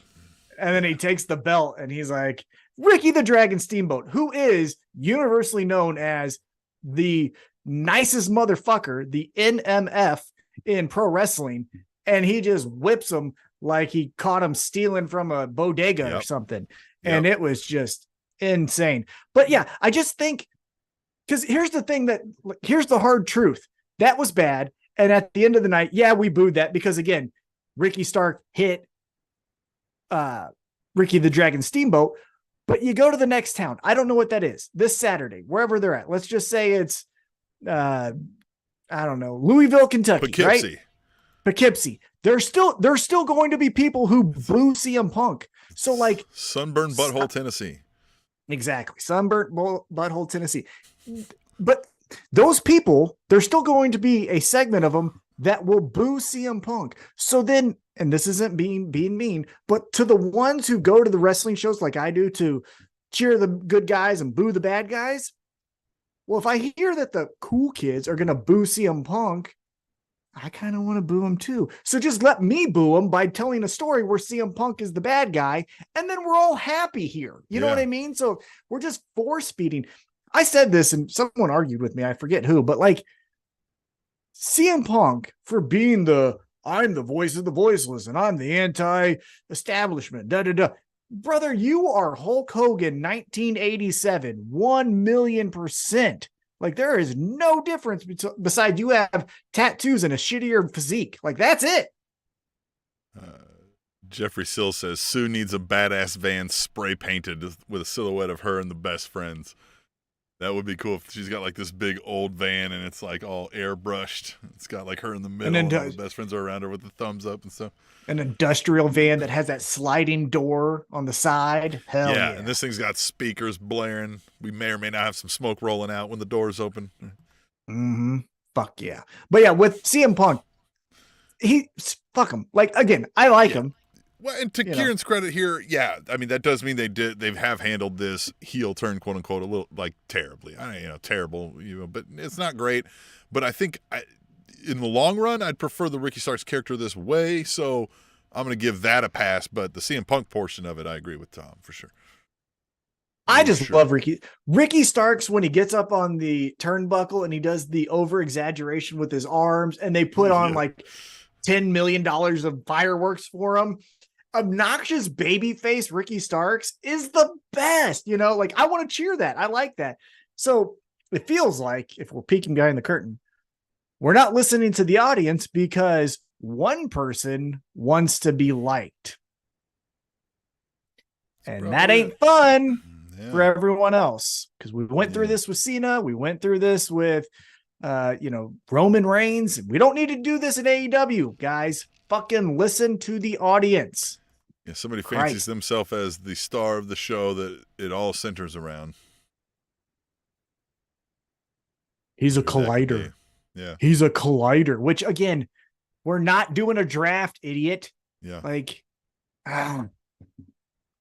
and then he takes the belt, and he's like, Ricky the Dragon Steamboat, who is universally known as the nicest motherfucker, the NMF in pro wrestling, and he just whips him like he caught him stealing from a bodega or something. And it was just insane. But yeah, I just think, because here's the thing here's the hard truth. That was bad. And at the end of the night, we booed that because, again, Ricky Stark hit Ricky the Dragon Steamboat. But you go to the next town. I don't know what that is. This Saturday, wherever they're at. Let's just say it's, I don't know, Louisville, Kentucky, Poughkeepsie. Right? Poughkeepsie. There's still going to be people who boo CM Punk. So Sunburned Butthole, Tennessee. Exactly. Sunburnt Butthole, Tennessee. But those people, there's still going to be a segment of them that will boo CM Punk. So then, and this isn't being mean, but to the ones who go to the wrestling shows like I do to cheer the good guys and boo the bad guys, well, if I hear that the cool kids are going to boo CM Punk, I kind of want to boo him too. So just let me boo him by telling a story where CM Punk is the bad guy, and then we're all happy here. You know what I mean? So we're just force feeding. I said this and someone argued with me. I forget who, but CM Punk for being I'm the voice of the voiceless and I'm the anti-establishment. Brother, you are Hulk Hogan 1987, 1,000,000%. There is no difference besides you have tattoos and a shittier physique. That's it. Jeffrey Sill says Sue needs a badass van spray painted with a silhouette of her and the best friends. That would be cool if she's got like this big old van and it's like all airbrushed. It's got like her in the middle and all the best friends are around her with the thumbs up and stuff. An industrial van that has that sliding door on the side. Hell yeah. And this thing's got speakers blaring. We may or may not have some smoke rolling out when the doors open. Mm-hmm. Fuck yeah. But yeah, with CM Punk, fuck him. Like, again, I like him. Well, and to Kieran's credit here, I mean, that does mean they have handled this heel turn, quote unquote, a little like terribly. Terrible, but it's not great. But I think in the long run, I'd prefer the Ricky Starks character this way. So I'm going to give that a pass. But the CM Punk portion of it, I agree with Tom for sure. I just love Ricky Starks when he gets up on the turnbuckle and he does the over exaggeration with his arms and they put on like $10 million of fireworks for him. Obnoxious babyface Ricky Starks is the best, like I want to cheer that. I like that. So it feels like if we're peeking behind the curtain, we're not listening to the audience because one person wants to be liked. And that ain't fun for everyone else. Because we went through this with Cena. We went through this with, Roman Reigns. We don't need to do this in AEW, guys. Fucking listen to the audience. Yeah, somebody fancies themselves as the star of the show that it all centers around. He's a collider. Yeah. He's a collider, which again, we're not doing a draft, idiot. Yeah. Like, I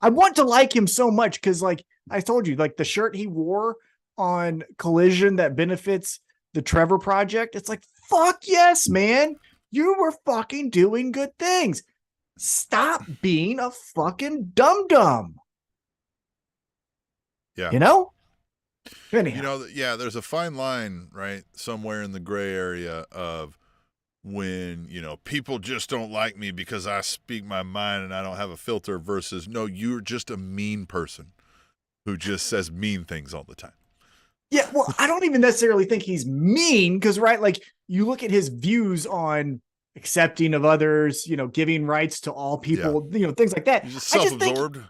want to like him so much because, like I told you, like the shirt he wore on Collision that benefits the Trevor Project, it's like, fuck yes, man. You were fucking doing good things. Stop being a fucking dum-dum. Yeah. Anyhow. There's a fine line, right? Somewhere in the gray area of when, people just don't like me because I speak my mind and I don't have a filter versus, no, you're just a mean person who just says mean things all the time. Yeah, well, I don't even necessarily think he's mean because, right, like you look at his views on accepting of others, giving rights to all people, things like that. He's just self-absorbed.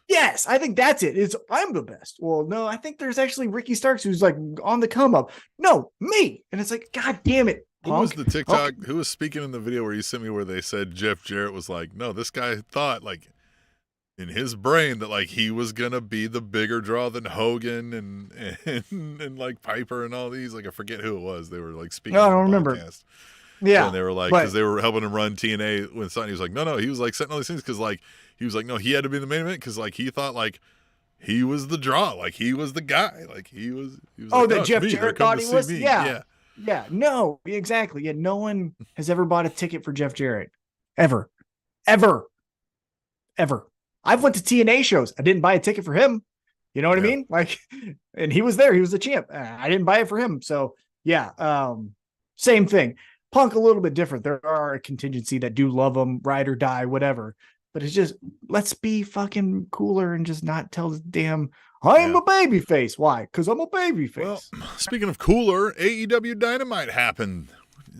Yes, I think that's it. I'm the best. Well, no, I think there's actually Ricky Starks who's like on the come up. No, me. And it's like, God damn it. Who was the TikTok? Who was speaking in the video where you sent me where they said Jeff Jarrett was like, no, this guy thought like in his brain that like he was going to be the bigger draw than Hogan and like Piper and all these. Like, I forget who it was. They were like speaking. No, I don't remember. Podcast. Yeah. And they were like, because they were helping him run TNA when Sonny was like, no, he was like setting all these things because like he was like, no, he had to be in the main event because like he thought like he was the draw, like he was the guy, like he was. Oh, that Jeff Jarrett thought he was. Yeah. No, exactly. Yeah, no one has ever bought a ticket for Jeff Jarrett, ever. I've went to TNA shows. I didn't buy a ticket for him. You know what I mean? Like, and he was there. He was the champ. I didn't buy it for him. So yeah, same thing. Punk a little bit different. There are a contingency that do love him, ride or die, whatever. But it's just, let's be fucking cooler and just not tell the damn, I am a baby face. Why? Because I'm a baby face. Well, speaking of cooler, AEW Dynamite happened.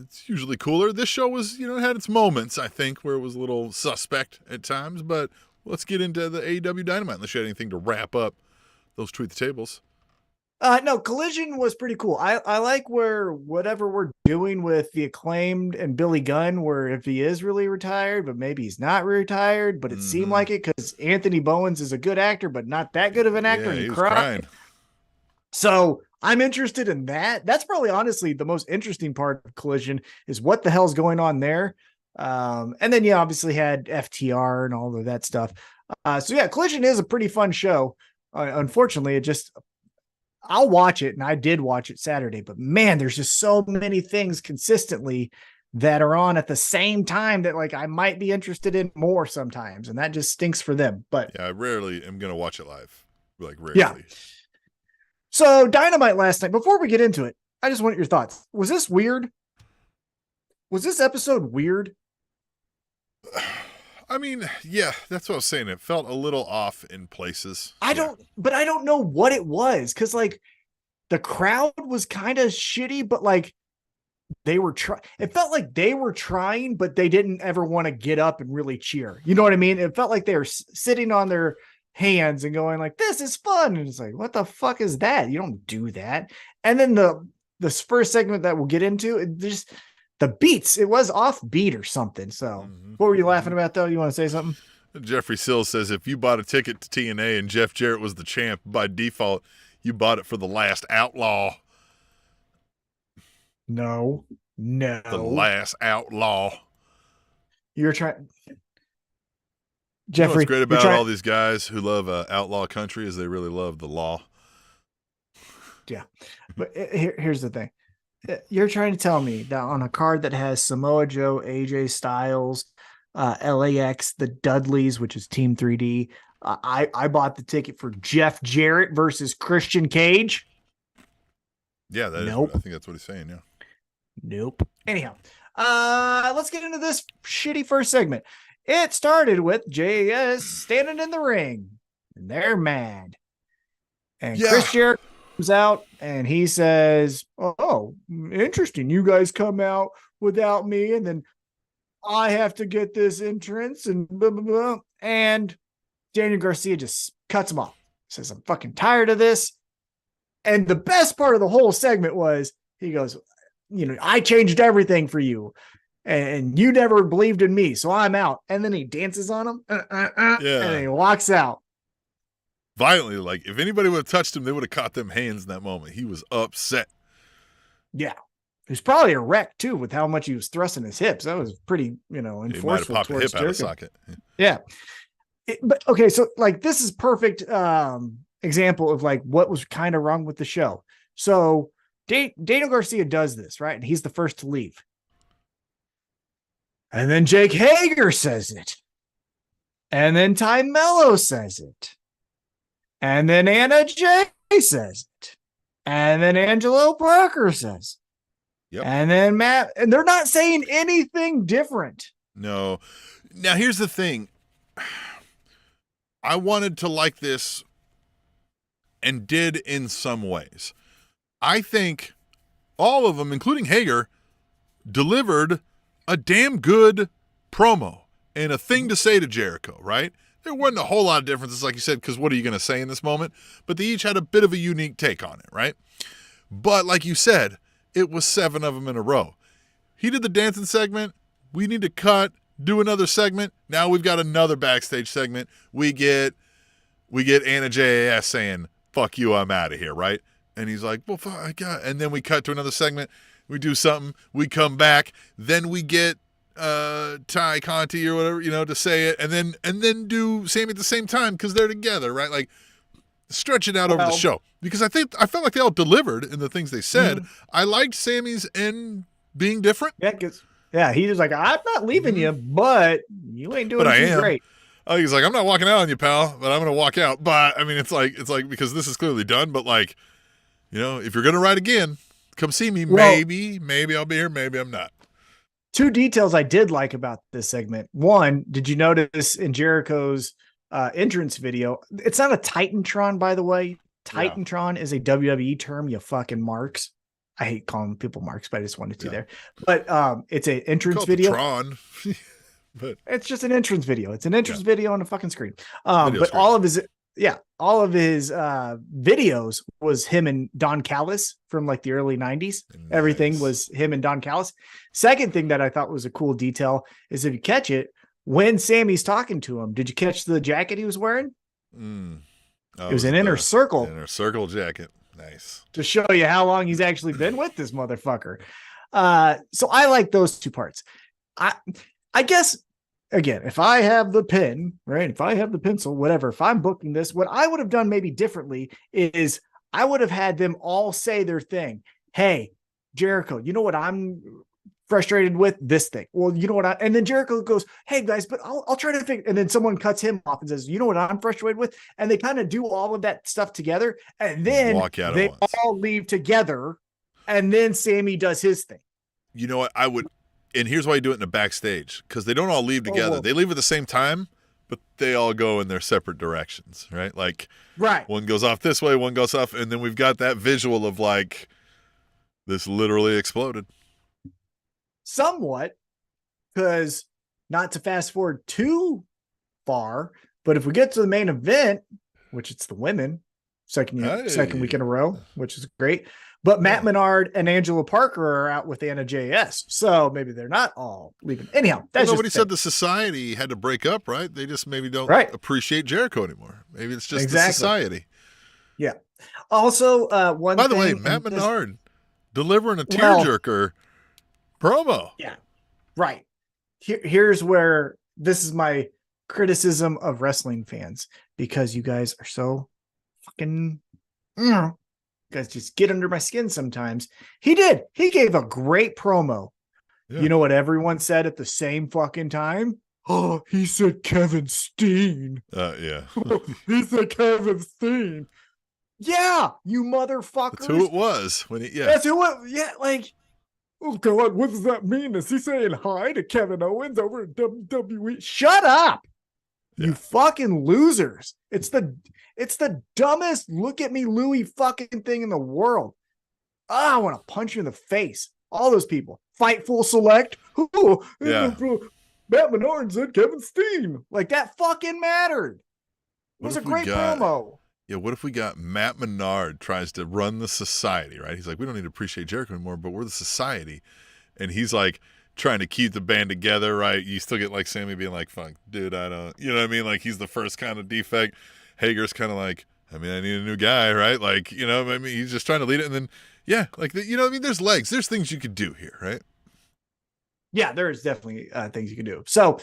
It's usually cooler. This show was, it had its moments, I think, where it was a little suspect at times. But let's get into the AEW Dynamite unless you had anything to wrap up those tweet the tables. No, Collision was pretty cool. I like whatever we're doing with the Acclaimed and Billy Gunn, where if he is really retired, but maybe he's not retired, but it seemed like it because Anthony Bowens is a good actor, but not that good of an actor. Yeah, he was crying. So I'm interested in that. That's probably honestly the most interesting part of Collision is what the hell's going on there. And then you obviously had FTR and all of that stuff. So yeah, Collision is a pretty fun show. Unfortunately, I'll watch it, and I did watch it Saturday, but man, there's just so many things consistently that are on at the same time that like I might be interested in more sometimes, and that just stinks for them. But yeah, I rarely am going to watch it live. Like rarely. Yeah. So Dynamite last night, before we get into it, I just want your thoughts. Was this weird? Was this episode weird? I mean, yeah, that's what I was saying. It felt a little off in places. I don't know what it was. Cause like the crowd was kind of shitty, but like they were it felt like they were trying, but they didn't ever want to get up and really cheer. You know what I mean? It felt like they were sitting on their hands and going like, this is fun. And it's like, what the fuck is that? You don't do that. And then the first segment that we'll get into, it just the beats, it was off beat or something. So what were you laughing about though? You want to say something? Jeffrey Sills says, if you bought a ticket to TNA and Jeff Jarrett was the champ, by default, you bought it for the last outlaw. No. The last outlaw. You're trying. You know Jeffrey, what's great about all these guys who love outlaw country is they really love the law. Yeah. But here's the thing. You're trying to tell me that on a card that has Samoa Joe, AJ Styles, LAX, the Dudleys, which is Team 3D, I bought the ticket for Jeff Jarrett versus Christian Cage. Yeah, Nope. I think that's what he's saying, yeah. Nope. Anyhow, let's get into this shitty first segment. It started with JAS standing in the ring, and they're mad. And Chris Jericho comes out, and he says, oh, interesting. You guys come out without me, and then I have to get this entrance, and blah, blah, blah. And Daniel Garcia just cuts him off. Says, I'm fucking tired of this. And the best part of the whole segment was, he goes, I changed everything for you. And you never believed in me, so I'm out. And then he dances on him, and then he walks out. Violently, like if anybody would have touched him, they would have caught them hands in that moment. He was upset. Yeah. He was probably a wreck, too, with how much he was thrusting his hips. That was pretty, enforceful. He might have popped a hip out of socket. Yeah. But, okay, so, this is perfect example of, what was kind of wrong with the show. So, Daniel Garcia does this, right? And he's the first to leave. And then Jake Hager says it. And then Ty Mello says it. And then Anna Jay says it. And then Angelo Parker says it. Yep. And then Matt, and they're not saying anything different. No. Now, here's the thing. I wanted to like this and did in some ways. I think all of them, including Hager, delivered a damn good promo and a thing to say to Jericho, right? There wasn't a whole lot of differences, like you said, because what are you going to say in this moment? But they each had a bit of a unique take on it, right? But like you said, it was 7 of them in a row. He did the dancing segment. We need to cut, do another segment. Now we've got another backstage segment. We get Anna JAS saying, fuck you, I'm out of here, right? And he's like, well, fuck, I got. And then we cut to another segment. We do something. We come back. Then we get Ty Conti or whatever, to say it, and then do Sammy at the same time because they're together, right? Like stretch it out over the show because I felt like they all delivered in the things they said. Mm-hmm. I liked Sammy's end being different. Yeah, he was like, I'm not leaving you, but you ain't doing too great. He's like, I'm not walking out on you, pal, but I'm gonna walk out. But I mean, it's like because this is clearly done, but like, if you're gonna ride again, come see me. Well, maybe I'll be here. Maybe I'm not. 2 details I did like about this segment. One, did you notice in Jericho's entrance video, it's not a Titantron, by the way. Titantron is a WWE term, you fucking marks. I hate calling people marks, but I just wanted to there. But it's an entrance video. Tron. But it's just an entrance video. It's an entrance video on a fucking screen. But screen. all of his videos was him and Don Callis from like the early 90s. Nice. Everything was him and Don Callis. Second thing that I thought was a cool detail is if you catch it, when Sammy's talking to him, did you catch the jacket he was wearing? It was an inner circle. Inner circle jacket. Nice. To show you how long he's actually been with this motherfucker. So I like those 2 parts. I guess, again, if I have the pen, right? If I have the pencil, whatever, if I'm booking this, what I would have done maybe differently is I would have had them all say their thing. Hey, Jericho, you know what I'm frustrated with? This thing. Well, you know what? And then Jericho goes, hey guys, but I'll try to figure. And then someone cuts him off and says, you know what I'm frustrated with? And they kind of do all of that stuff together. And then they all leave together. And then Sammy does his thing. You know what? I would. And here's why you do it in the backstage, because they don't all leave together. They leave at the same time, but they all go in their separate directions, right? Like, one goes off this way, one goes off, and then we've got that visual of like, this literally exploded. Somewhat, because not to fast forward too far, But if we get to the main event, which it's the women, second week in a row, which is great. But Matt Menard and Angela Parker are out with Anna JS. So maybe they're not all leaving. Anyhow, that's nobody said the society had to break up, right? They just maybe don't appreciate Jericho anymore. Maybe it's just the society. Yeah. Also, by the way, Matt Menard delivering a tearjerker promo. Yeah. Right. Here's where this is my criticism of wrestling fans, because you guys are so fucking you guys just get under my skin sometimes. He gave a great promo. You know what everyone said at the same fucking time? Oh, he said Kevin Steen. Yeah. He said Kevin Steen. Yeah, you motherfuckers. That's who it was when That's who it. Yeah, like, oh God, what does that mean? Is he saying hi to Kevin Owens over at WWE? Shut up, you fucking losers! It's the dumbest look at me, Louie fucking thing in the world. I want to punch you in the face. All those people. Fightful Select. Matt Menard said Kevin Steen. Like, that fucking mattered. It was a great promo. Yeah, what if we got Matt Menard tries to run the society, right? He's like, we don't need to appreciate Jericho anymore, but we're the society. And he's like trying to keep the band together, right? You still get like Sammy being like, fuck, dude, I don't, you know what I mean? Like, he's the first kind of defect. Hager's kind of like, I mean, I need a new guy, right? Like, you know, I mean, he's just trying to lead it. And then, yeah, like, you know what I mean? There's legs. There's things you could do here, right? Yeah, there's definitely things you can do. So,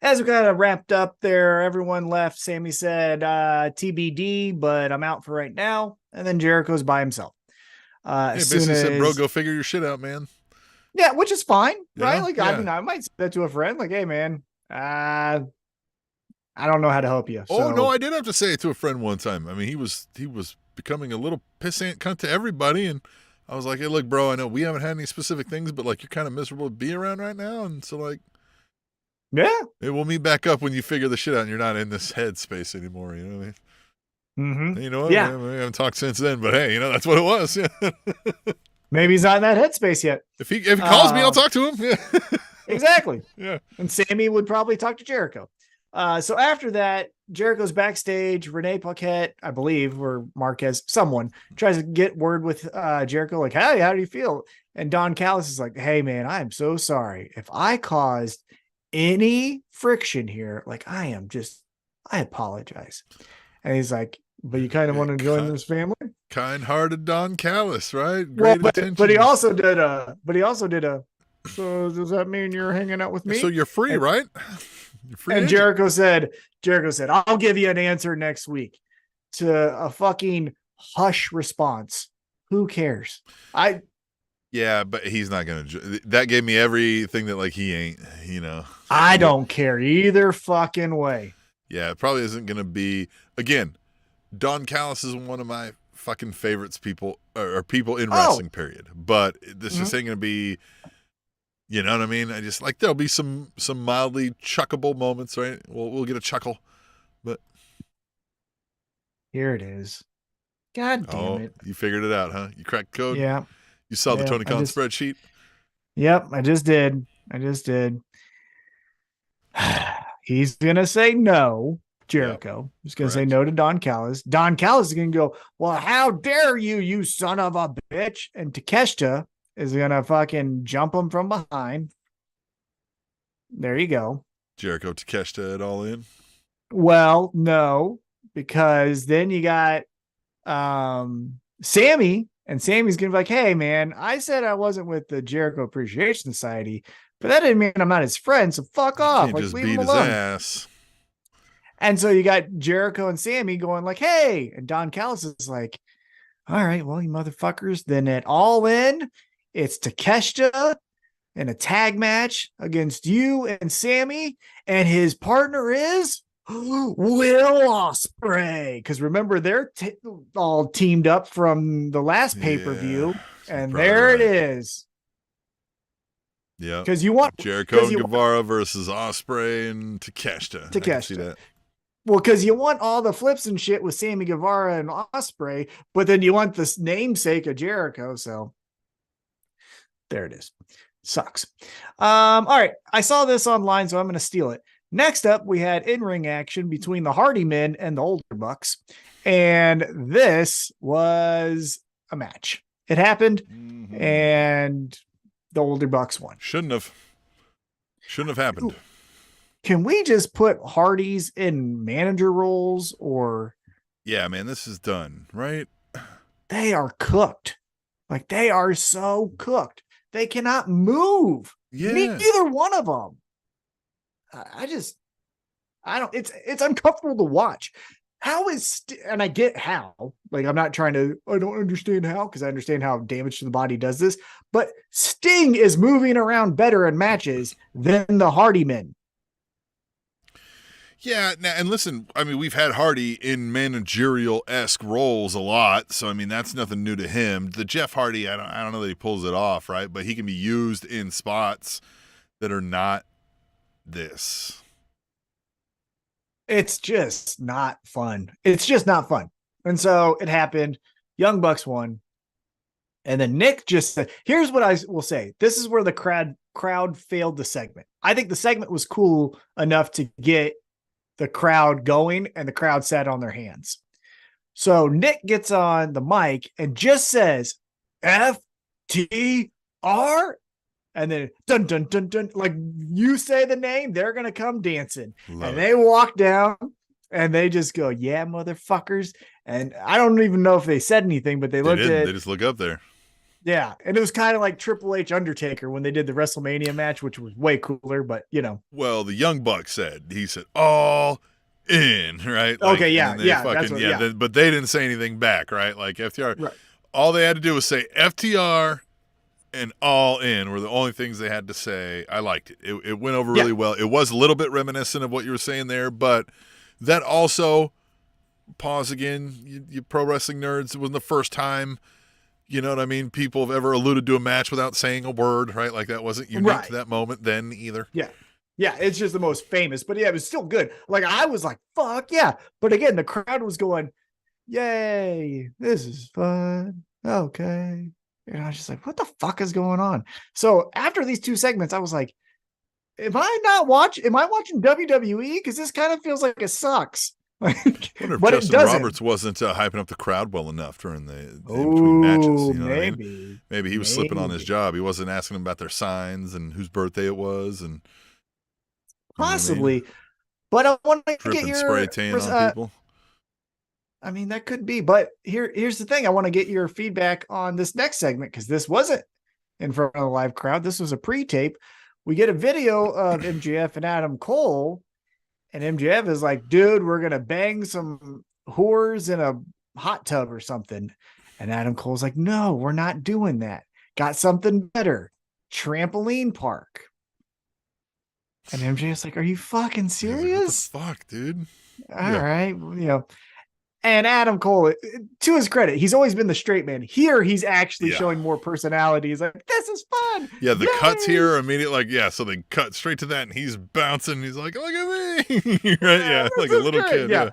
as we kind of wrapped up there, everyone left. Sammy said TBD, but I'm out for right now. And then Jericho's by himself. Basically said, bro, go figure your shit out, man. Yeah, which is fine, right? Yeah, like, I mean, I might say that to a friend, like, hey, man, I don't know how to help you. Oh, no, I did have to say it to a friend one time. I mean, he was becoming a little pissant cunt to everybody, and I was like, hey, look, bro, I know we haven't had any specific things, but, like, you're kind of miserable to be around right now, and so, like, yeah, we'll meet back up when you figure the shit out and you're not in this headspace anymore, you know what I mean? Mm-hmm. You know what? Yeah. We haven't talked since then, but hey, you know, that's what it was. Yeah. Maybe he's not in that headspace yet. If he calls me, I'll talk to him. Yeah. Exactly. Yeah. And Sammy would probably talk to Jericho. So after that, Jericho's backstage. Renee Paquette, I believe, or Marquez, someone tries to get word with Jericho, like, hey, how do you feel? And Don Callis is like, hey, man, I am so sorry. If I caused any friction here, like, I apologize. And he's like, but you kind of want to join this family? Kind-hearted Don Callis, right? Great attention. But he also did a, so does that mean you're hanging out with me? So you're free, right? You're free. And Jericho said, I'll give you an answer next week. To a fucking hush response. Who cares? Yeah, but he's not going to. That gave me everything that, like, he ain't, you know. I don't care either fucking way. Yeah, it probably isn't going to be. Again, Don Callis is one of my fucking favorites people in wrestling, period. But this just ain't going to be, you know what I mean? I just, like, there'll be some mildly chuckable moments, right? We'll get a chuckle. But here it is. God damn it. You figured it out, huh? You cracked code? Yeah. You saw the Tony Khan spreadsheet? Yep, I just did. He's going to say no, Jericho. Yep. He's going to say no to Don Callis. Don Callis is going to go, well, how dare you son of a bitch? And Takeshita is going to fucking jump him from behind. There you go. Jericho, Takeshita, it all in? Well, no, because then you got Sammy. And Sammy's going to be like, hey, man, I said I wasn't with the Jericho Appreciation Society, but that didn't mean I'm not his friend, so fuck off. Like, just leave beat him his alone. ass. And so you got Jericho and Sammy going like, hey, and Don Callis is like, all right, well, you motherfuckers, then at All In, it's Takeshita in a tag match against you and Sammy, and his partner is Will Ospreay, because remember they're all teamed up from the last pay-per-view, and there it is. Yeah, because you want Jericho and Guevara versus Ospreay and Takeshita. See that. Well, because you want all the flips and shit with Sammy Guevara and Ospreay, but then you want this namesake of Jericho. So there it is. Sucks. All right, I saw this online, so I'm going to steal it. Next up, we had in-ring action between the Hardy Men and the Older Bucks. And this was a match. It happened, and the Older Bucks won. Shouldn't have happened. Can we just put Hardys in manager roles, or? Yeah, man, this is done, right? They are cooked. Like, they are so cooked. They cannot move. Yeah. Neither one of them. It's uncomfortable to watch. How is, and I get how, like, I don't understand how, because I understand how damage to the body does this, but Sting is moving around better in matches than the Hardy Men. Yeah, and listen, I mean, we've had Hardy in managerial-esque roles a lot, so, I mean, that's nothing new to him. The Jeff Hardy, I don't know that he pulls it off, right? But he can be used in spots that are not this. It's just not fun. And so it happened. Young Bucks won. And then Nick just said, here's what I will say. This is where the crowd failed the segment. I think the segment was cool enough to get the crowd going, and the crowd sat on their hands. So Nick gets on the mic and just says, FTR. And then dun dun dun dun, like you say the name, they're gonna come dancing. And they walk down and they just go, yeah, motherfuckers. And I don't even know if they said anything, but they just look up there. Yeah. And it was kind of like Triple H Undertaker when they did the WrestleMania match, which was way cooler, but you know. Well, the Young Bucks said all in, right? Like, okay, yeah, yeah. But they didn't say anything back, right? Like FTR, right. All they had to do was say FTR and all in were the only things they had to say. I liked it. It went over really well. It was a little bit reminiscent of what you were saying there, but that also, pause again, you pro wrestling nerds, it wasn't the first time, you know what I mean, people have ever alluded to a match without saying a word, right? Like that wasn't unique to that moment then either. Yeah. Yeah, it's just the most famous, but yeah, it was still good. Like I was like, fuck yeah. But again, the crowd was going, yay, this is fun. Okay. And I was just like, what the fuck is going on? So after these two segments, I was like, am I watching WWE? Because this kind of feels like it sucks. I wonder if Justin Roberts wasn't hyping up the crowd well enough during the between matches. You know maybe. What I mean? Maybe he was slipping on his job. He wasn't asking them about their signs and whose birthday it was. And possibly. You know what I mean? But I want to get your spray tan on people. I mean, that could be, but here's the thing. I want to get your feedback on this next segment, because this wasn't in front of a live crowd. This was a pre-tape. We get a video of MJF and Adam Cole, and MJF is like, dude, we're going to bang some whores in a hot tub or something. And Adam Cole's like, no, we're not doing that. Got something better. Trampoline park. And MJF's like, are you fucking serious? What the fuck, dude? All right. You know, and Adam Cole, to his credit, he's always been the straight man. Here, he's actually showing more personality. He's like, this is fun. Yeah, the cuts here are immediately like, so they cut straight to that, and he's bouncing. He's like, look at me. Right? Yeah, like a little kid. Yeah.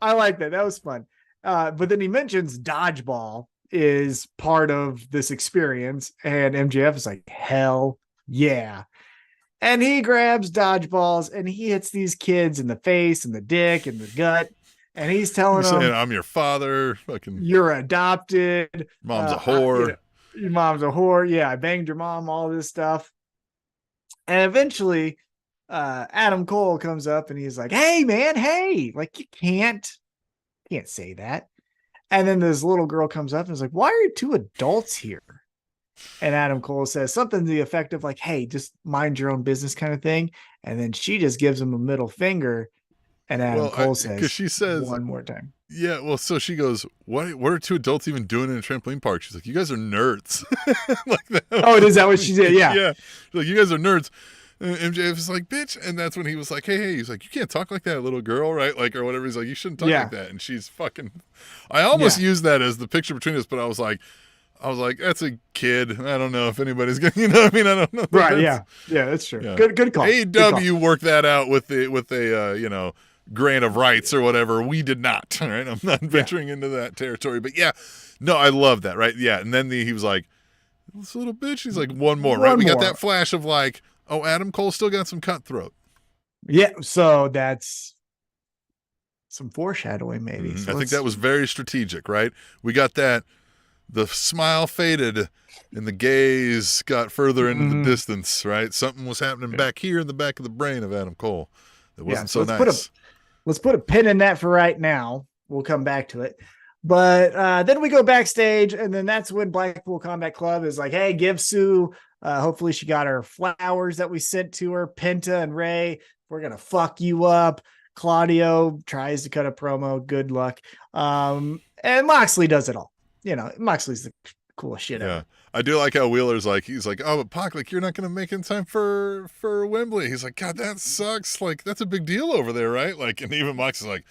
I like that. That was fun. But then he mentions dodgeball is part of this experience, and MJF is like, hell yeah. And he grabs dodgeballs, and he hits these kids in the face and the dick and the gut. And he's telling them, saying, I'm your father. Fucking, you're adopted. Mom's a whore. Your mom's a whore. Yeah, I banged your mom, all this stuff. And eventually, Adam Cole comes up and he's like, hey, man, hey, like you can't say that. And then this little girl comes up and is like, why are two adults here? And Adam Cole says something to the effect of like, hey, just mind your own business kind of thing. And then she just gives him a middle finger. And Adam Cole says, because she says one more time. Yeah, well, so she goes, what are two adults even doing in a trampoline park? She's like, you guys are nerds. Like that. Oh, is that what she did? Yeah. Yeah. She's like, you guys are nerds. And MJF is like, bitch. And that's when he was like, hey, he's like, you can't talk like that, little girl, right? Like, or whatever. He's like, you shouldn't talk like that. And she's fucking, I almost used that as the picture between us, but I was like, that's a kid. I don't know if anybody's going to, you know what I mean? I don't know. Right, yeah. Yeah, that's true. Yeah. Good call. AEW worked that out with a grant of rights or whatever. We did not. All right. I'm not venturing into that territory. But yeah, no, I love that. Right. Yeah. And then he was like, this little bitch. He's like, one more. Right. We got that flash of like, oh, Adam Cole still got some cutthroat. Yeah, so that's some foreshadowing, maybe. So I think that was very strategic, right? We got that. The smile faded and the gaze got further into the distance, right? Something was happening back here in the back of the brain of Adam Cole. It wasn't so nice. Let's put a pin in that for right now. We'll come back to it. But then we go backstage, and then that's when Blackpool Combat Club is like, hey, give Sue. Hopefully she got her flowers that we sent to her. Penta and Ray, we're going to fuck you up. Claudio tries to cut a promo. Good luck. And Moxley does it all. Moxley's the coolest shit ever. I do like how Wheeler's like, he's like, oh, but Pac, like, you're not going to make it in time for Wembley. He's like, God, that sucks. Like, that's a big deal over there, right? Like, and even Moxley's like,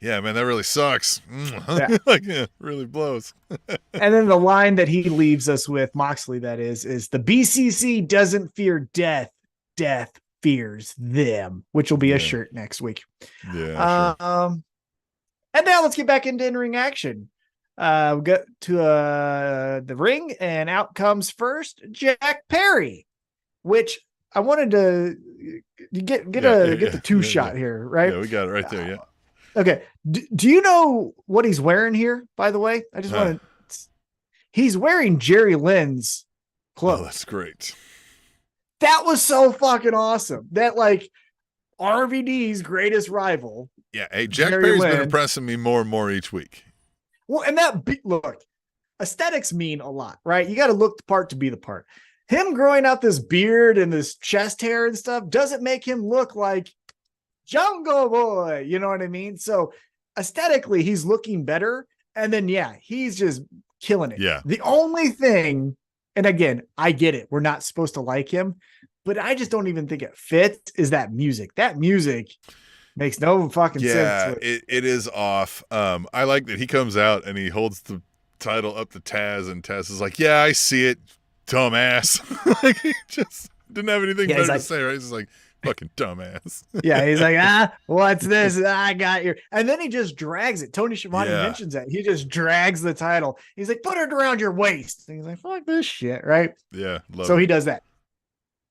yeah, man, that really sucks. Yeah. Like, yeah, really blows. And then the line that he leaves us with, Moxley, that is the BCC doesn't fear death. Death fears them, which will be a shirt next week. Yeah. Sure. And now let's get back into in-ring action. We got to the ring, and out comes first Jack Perry, which I wanted to get the two shot here, right? Yeah, we got it right there. Yeah. Okay. Do you know what he's wearing here? By the way, I just want to. He's wearing Jerry Lynn's clothes. Oh, that's great. That was so fucking awesome. That like RVD's greatest rival. Yeah. Hey, Jack Jerry Perry's Lynn. been impressing me more and more each week. Well, and look, aesthetics mean a lot, right? You got to look the part to be the part. Him growing out this beard and this chest hair and stuff doesn't make him look like Jungle Boy. You know what I mean? So aesthetically, he's looking better. And then, he's just killing it. Yeah. The only thing, and again, I get it. We're not supposed to like him, but I just don't even think it fits, is that music. That music makes no fucking sense. Yeah, it is off. I like that he comes out and he holds the title up to Taz, and Taz is like, yeah, I see it, dumbass. Like, he just didn't have anything better to say, right? He's just like, fucking dumbass. Yeah, he's like, what's this? I got your. And then he just drags it. Tony Schiavone mentions that. He just drags the title. He's like, put it around your waist. And he's like, fuck this shit, right? Yeah, so he does that.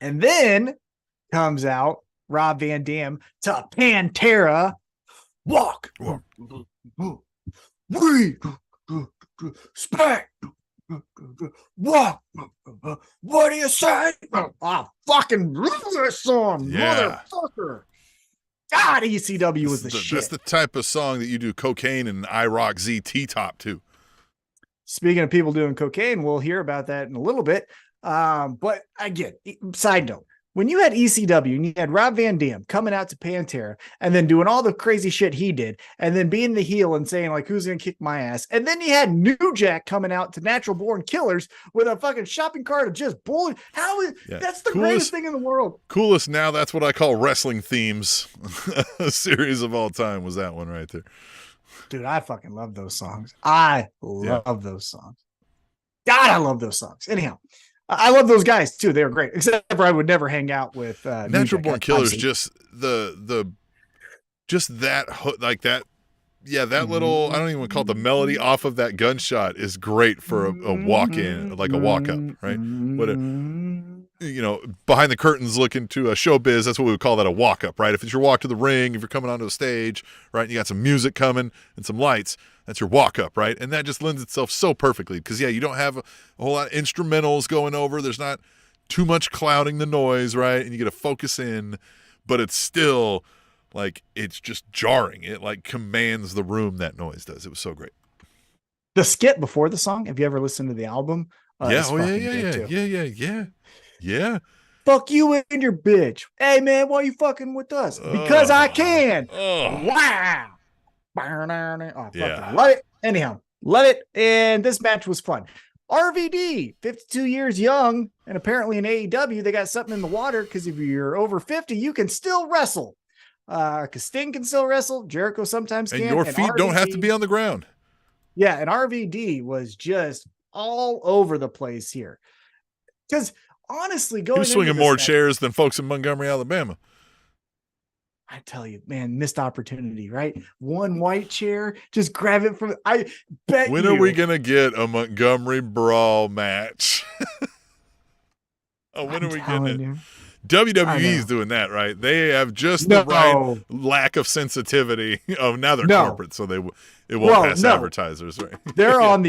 And then comes out Rob Van Dam to Pantera. Walk. We spec. Walk. What do you say? Fucking love this song, motherfucker. God, ECW was the shit. That's the type of song that you do cocaine and IROC ZT top to. Speaking of people doing cocaine, we'll hear about that in a little bit. But again, side note, when you had ECW and you had Rob Van Dam coming out to Pantera and then doing all the crazy shit he did, and then being the heel and saying like, who's going to kick my ass? And then you had New Jack coming out to Natural Born Killers with a fucking shopping cart of just bullet. That's the greatest thing in the world. Coolest now. That's what I call wrestling themes. A series of all time was that one right there. Dude, I fucking love those songs. I love those songs. God, I love those songs. Anyhow, I love those guys too. They were great, except for I would never hang out with Natural Born Killers. Just that like that. Yeah, that little, I don't even call it the melody off of that gunshot is great for a walk in, like a walk up, right? Behind the curtains looking to a showbiz, that's what we would call that, a walk up, right? If it's your walk to the ring, if you're coming onto a stage, right, and you got some music coming and some lights, that's your walk up, right? And that just lends itself so perfectly because, you don't have a whole lot of instrumentals going over. There's not too much clouding the noise, right? And you get to focus in, but it's still like, it's just jarring. It like commands the room, that noise does. It was so great. The skit before the song, have you ever listened to the album? Yeah. Fuck you and your bitch. Hey, man, why you fucking with us? Because I can. Wow. Love it. Anyhow, love it. And this match was fun. RVD, 52 years young, and apparently in AEW, they got something in the water because if you're over 50, you can still wrestle. Because Sting can still wrestle. Jericho sometimes can. And your feet don't have to be on the ground. Yeah, and RVD was just all over the place here. Because honestly, he was swinging more chairs than folks in Montgomery, Alabama. I tell you, man, missed opportunity, right? One white chair, just grab it from. I bet. When are we gonna get a Montgomery brawl match? When are we getting it? WWE's doing that, right? They have just the right lack of sensitivity. Oh, now they're corporate, so it won't pass advertisers, right? They're on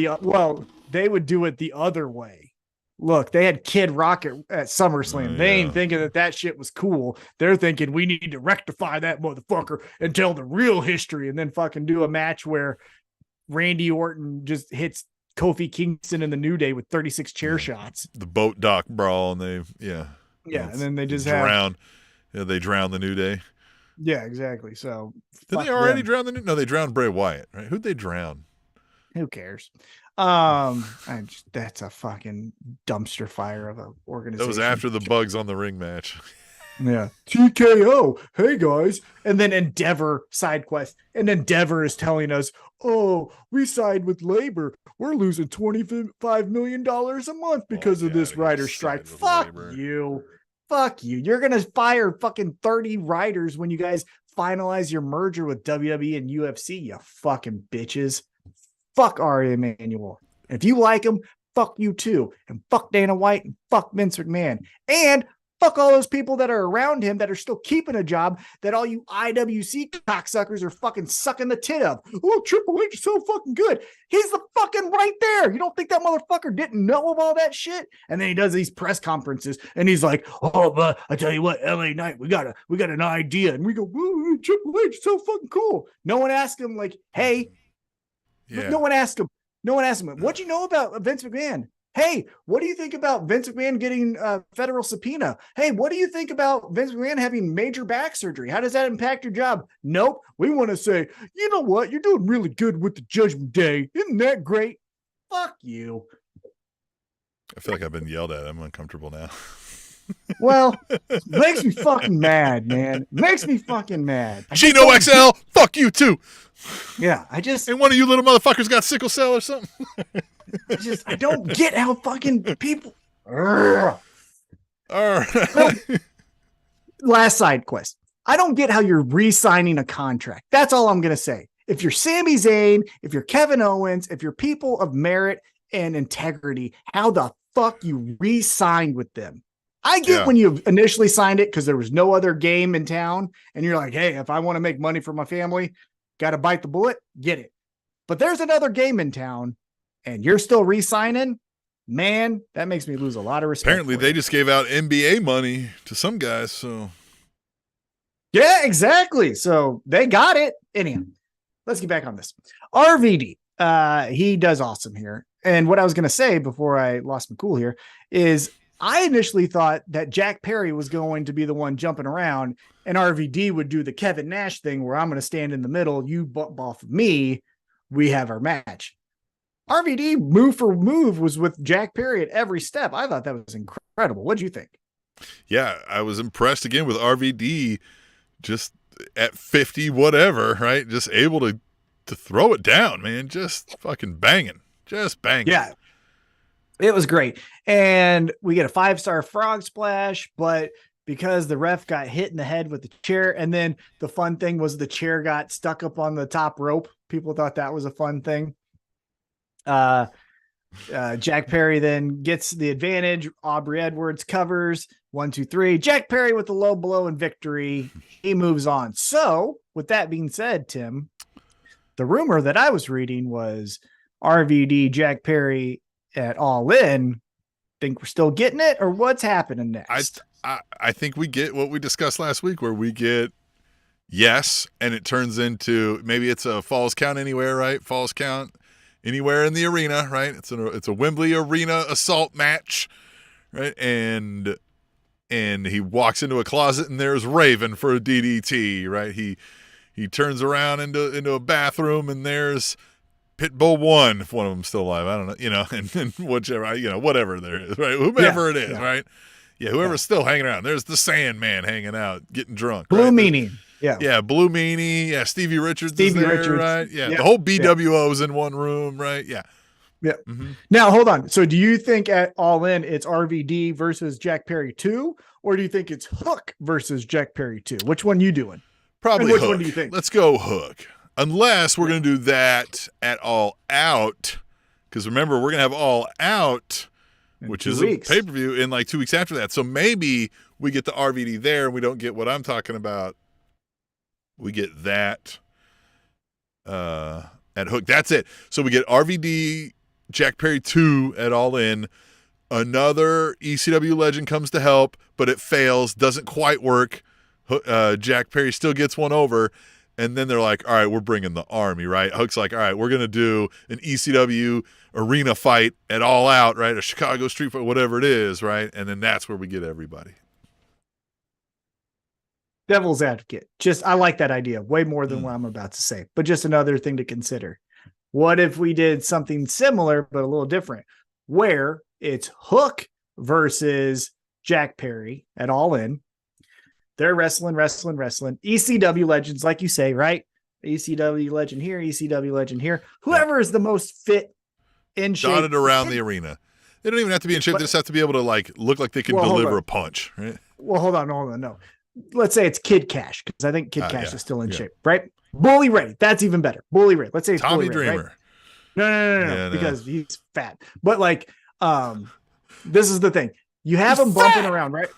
they would do it the other way. Look, they had Kid Rock at SummerSlam. They ain't thinking that shit was cool. They're thinking we need to rectify that motherfucker and tell the real history, and then fucking do a match where Randy Orton just hits Kofi Kingston in the New Day with 36 chair shots. The boat dock brawl, and and then they just drown. They drown the New Day. Yeah, exactly. So did they already drown the New? No, they drowned Bray Wyatt, right? Who'd they drown? Who cares? That's a fucking dumpster fire of an organization. That was after the Bugs on the Ring match. Yeah. TKO. Hey guys. And then Endeavor side quest. And Endeavor is telling us, oh, we signed with labor. We're losing $25 million a month because of this writer strike. Fuck you. Fuck you. You're going to fire fucking 30 writers when you guys finalize your merger with WWE and UFC, you fucking bitches. Fuck Ari Emanuel. If you like him, fuck you too. And fuck Dana White and fuck Vince McMahon. And fuck all those people that are around him that are still keeping a job that all you IWC cocksuckers are fucking sucking the tit of. Oh, Triple H is so fucking good. He's the fucking right there. You don't think that motherfucker didn't know of all that shit? And then he does these press conferences and he's like, oh, but I tell you what, LA Knight, we got an idea. And we go, whoa, Triple H is so fucking cool. No one asked him like, hey, no one asked him. What'd you know about Vince McMahon? Hey, what do you think about Vince McMahon getting a federal subpoena? Hey, what do you think about Vince McMahon having major back surgery? How does that impact your job? Nope. We want to say, you know what? You're doing really good with the Judgment Day. Isn't that great? Fuck you. I feel like I've been yelled at. I'm uncomfortable now. Well, makes me fucking mad, man. Makes me fucking mad. Gino XL, fuck you too. Yeah, and one of you little motherfuckers got sickle cell or something. I don't get how fucking people. All right. Last side quest. I don't get how you're re-signing a contract. That's all I'm gonna say. If you're Sami Zayn, if you're Kevin Owens, if you're people of merit and integrity, how the fuck you re-signed with them? I get when you initially signed it because there was no other game in town, and you're like, hey, if I want to make money for my family, got to bite the bullet, get it. But there's another game in town, and you're still re-signing, man, that makes me lose a lot of respect. Apparently, they just gave out NBA money to some guys, so. Yeah, exactly. So they got it. Anyhow, let's get back on this. RVD, he does awesome here. And what I was going to say before I lost my cool here is I initially thought that Jack Perry was going to be the one jumping around and RVD would do the Kevin Nash thing where I'm going to stand in the middle, you bump off of me, we have our match. RVD move for move was with Jack Perry at every step. I thought that was incredible. What'd you think? Yeah, I was impressed again with RVD just at 50 whatever, right? Just able to throw it down, man. Just fucking banging. Just banging. Yeah. It was great. And we get a 5-star frog splash, but because the ref got hit in the head with the chair, and then the fun thing was the chair got stuck up on the top rope. People thought that was a fun thing. Jack Perry then gets the advantage. Aubrey Edwards covers 1, 2, 3. Jack Perry with the low blow and victory. He moves on. So with that being said, Tim, the rumor that I was reading was RVD, Jack Perry at All In. Think we're still getting it, or what's happening next? I think we get what we discussed last week, where we get yes, and it turns into maybe it's a Falls Count Anywhere, right? Falls Count Anywhere in the arena, right? It's a Wembley Arena assault match, right? And he walks into a closet and there's Raven for a DDT, right? He turns around into a bathroom and there's Pitbull 1, if one of them's still alive. I don't know, and whichever, whatever there is, right? Whomever it is, right? Yeah, whoever's still hanging around. There's the Sandman hanging out, getting drunk. Blue right? Meanie. Yeah, Blue Meanie. Yeah, Stevie Richards is there, right? Yeah, the whole BWO's in one room, right? Yeah. Yeah. Mm-hmm. Now, hold on. So do you think at All In it's RVD versus Jack Perry 2, or do you think it's Hook versus Jack Perry 2? Which one you doing? Probably which Hook. one do you think? Let's go Hook. Unless we're going to do that at All Out, because remember, we're going to have All Out which 2 is weeks. a pay-per-view in like 2 weeks after that. So maybe we get the RVD there and we don't get what I'm talking about. We get that at Hook. That's it. So we get RVD, Jack Perry 2 at All In. Another ECW legend comes to help, but it fails, doesn't quite work. Jack Perry still gets one over, and then they're like, all right, we're bringing the army, right? Hook's like, all right, we're going to do an ECW arena fight at All Out, right? A Chicago street fight, whatever it is, right? And then that's where we get everybody. Devil's advocate. I like that idea way more than what I'm about to say, but just another thing to consider. What if we did something similar, but a little different, where it's Hook versus Jack Perry at All In. They're wrestling. ECW legends, like you say, right? ECW legend here, ECW legend here. Whoever is the most fit in shape. Dotted around the arena. They don't even have to be in shape. They just have to be able to like look like they can deliver a punch, right? Well, hold on. No. Let's say it's Kid Cash, because I think Kid Cash is still in shape, right? Bully Ray. That's even better. Bully Ray. Let's say it's Tommy Bully Ray, Dreamer. right? No, because he's fat. But like, this is the thing. You have him bumping around, right?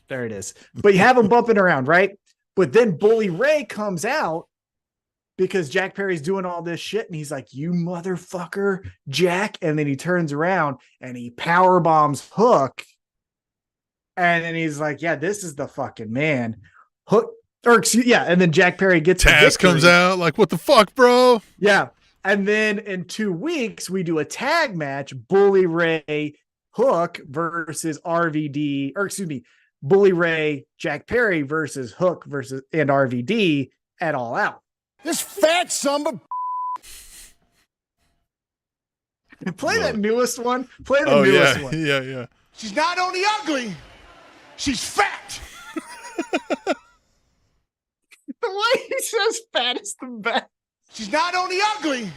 There it is. But you have him bumping around, right? But then Bully Ray comes out because Jack Perry's doing all this shit, and he's like, "You motherfucker, Jack!" And then he turns around and he power bombs Hook, and then he's like, "Yeah, this is the fucking man." Hook, and then Jack Perry gets Taz comes out like, "What the fuck, bro?" Yeah. And then in 2 weeks, we do a tag match, Bully Ray Hook versus RVD, Bully Ray Jack Perry versus Hook and RVD at All Out. This fat son of a... Play that newest one. Play the newest one. Yeah. She's not only ugly, she's fat. The way he says fat is the best. She's not only ugly,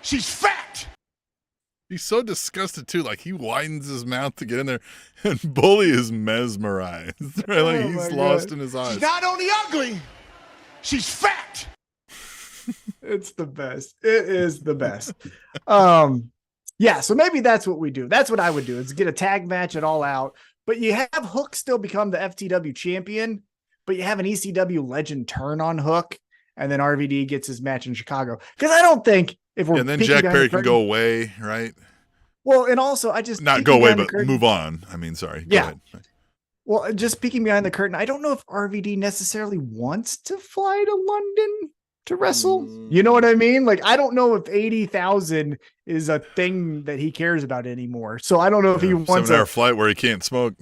she's fat. He's so disgusted too. Like he widens his mouth to get in there, and Bully is mesmerized. Right? Like he's lost in his eyes. She's not only ugly, she's fat. It's the best. It is the best. Yeah. So maybe that's what we do. That's what I would do, is get a tag match at All Out, but you have Hook still become the FTW champion, but you have an ECW legend turn on Hook. And then RVD gets his match in Chicago. Because I don't think if we're and then Jack Perry can go away, right? Well, and also I just not go away, but move on. I mean, sorry. Go ahead. Well, just peeking behind the curtain, I don't know if RVD necessarily wants to fly to London to wrestle. You know what I mean? Like, I don't know if 80,000 is a thing that he cares about anymore. So I don't know if he wants 7-hour flight where he can't smoke.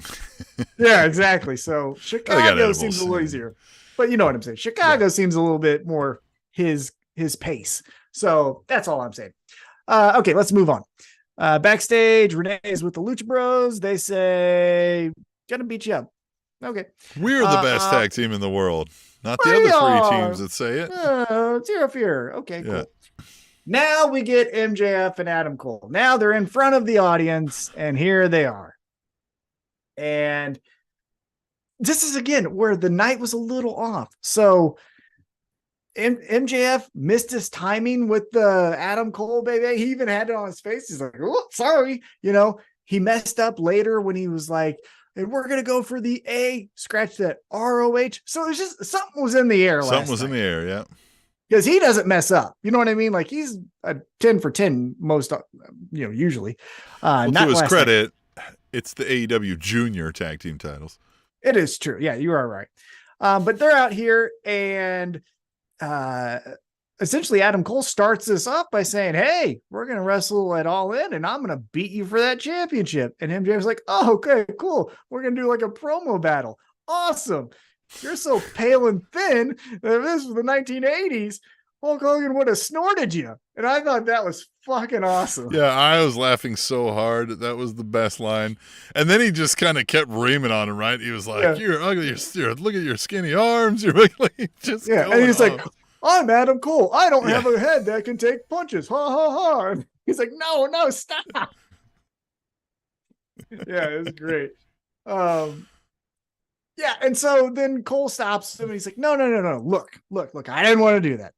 Yeah, exactly. So Chicago seems a little easier. But you know what I'm saying? Chicago seems a little bit more his pace. So that's all I'm saying. Okay, let's move on. Backstage, Renee is with the Lucha Bros. They say, gonna beat you up. Okay. We're the best tag team in the world. Not the other three teams that say it. Zero fear. Okay, cool. Now we get MJF and Adam Cole. Now they're in front of the audience, and here they are. And this is, again, where the night was a little off. So MJF missed his timing with the Adam Cole, baby. He even had it on his face. He's like, "Oh, sorry." You know, he messed up later when he was like, "And we're going to go for the A, scratch that ROH." So it's just something was in the air. Something was in the air, yeah. Because he doesn't mess up. You know what I mean? Like, he's a 10 for 10 most, usually. Well, to his credit, it's the AEW Junior Tag Team titles. It is true. Yeah, you are right. But they're out here, and essentially Adam Cole starts this off by saying, "Hey, we're going to wrestle at All In, and I'm going to beat you for that championship." And MJF's like, "Oh, okay, cool. We're going to do like a promo battle. Awesome. You're so pale and thin that if this was the 1980s, Hulk Hogan would have snorted you." And I thought that was fucking awesome. Yeah, I was laughing so hard. That was the best line. And then he just kind of kept reaming on him, right? He was like, "You're ugly. Look at your skinny arms. You're ugly." Just and he's like, "I'm Adam Cole. I don't have a head that can take punches. Ha, ha, ha." And he's like, no, stop. Yeah, it was great. Yeah, and so then Cole stops him, and he's like, no. Look, I didn't want to do that.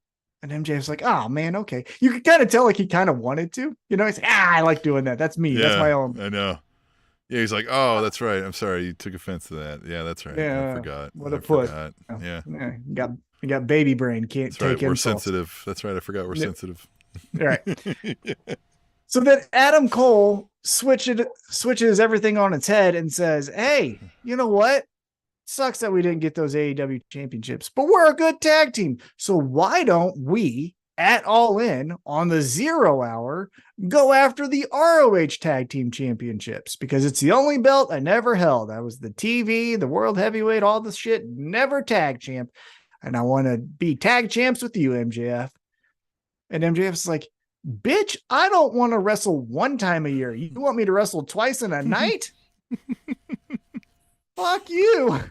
And MJF's like, "Oh, man, okay." You could kind of tell like he kind of wanted to. You know, he's like, "I like doing that. That's me. That's my own." I know. Yeah, he's like, oh, that's right. I'm sorry, you took offense to that. Yeah, that's right. Yeah, I forgot. what a I put. forgot. Oh, Yeah, you got baby brain. Can't that's right. take We're insults. sensitive. That's right. I forgot we're sensitive. All right. So then Adam Cole switches everything on its head and says, "Hey, you know what? Sucks that we didn't get those AEW championships, but we're a good tag team. So why don't we, at All In on the 0 Hour, go after the ROH tag team championships? Because it's the only belt I never held. I was the TV, the world heavyweight, all this shit, never tag champ. And I want to be tag champs with you, MJF." And MJF's like, "Bitch, I don't want to wrestle one time a year. You want me to wrestle twice in a night? Fuck you."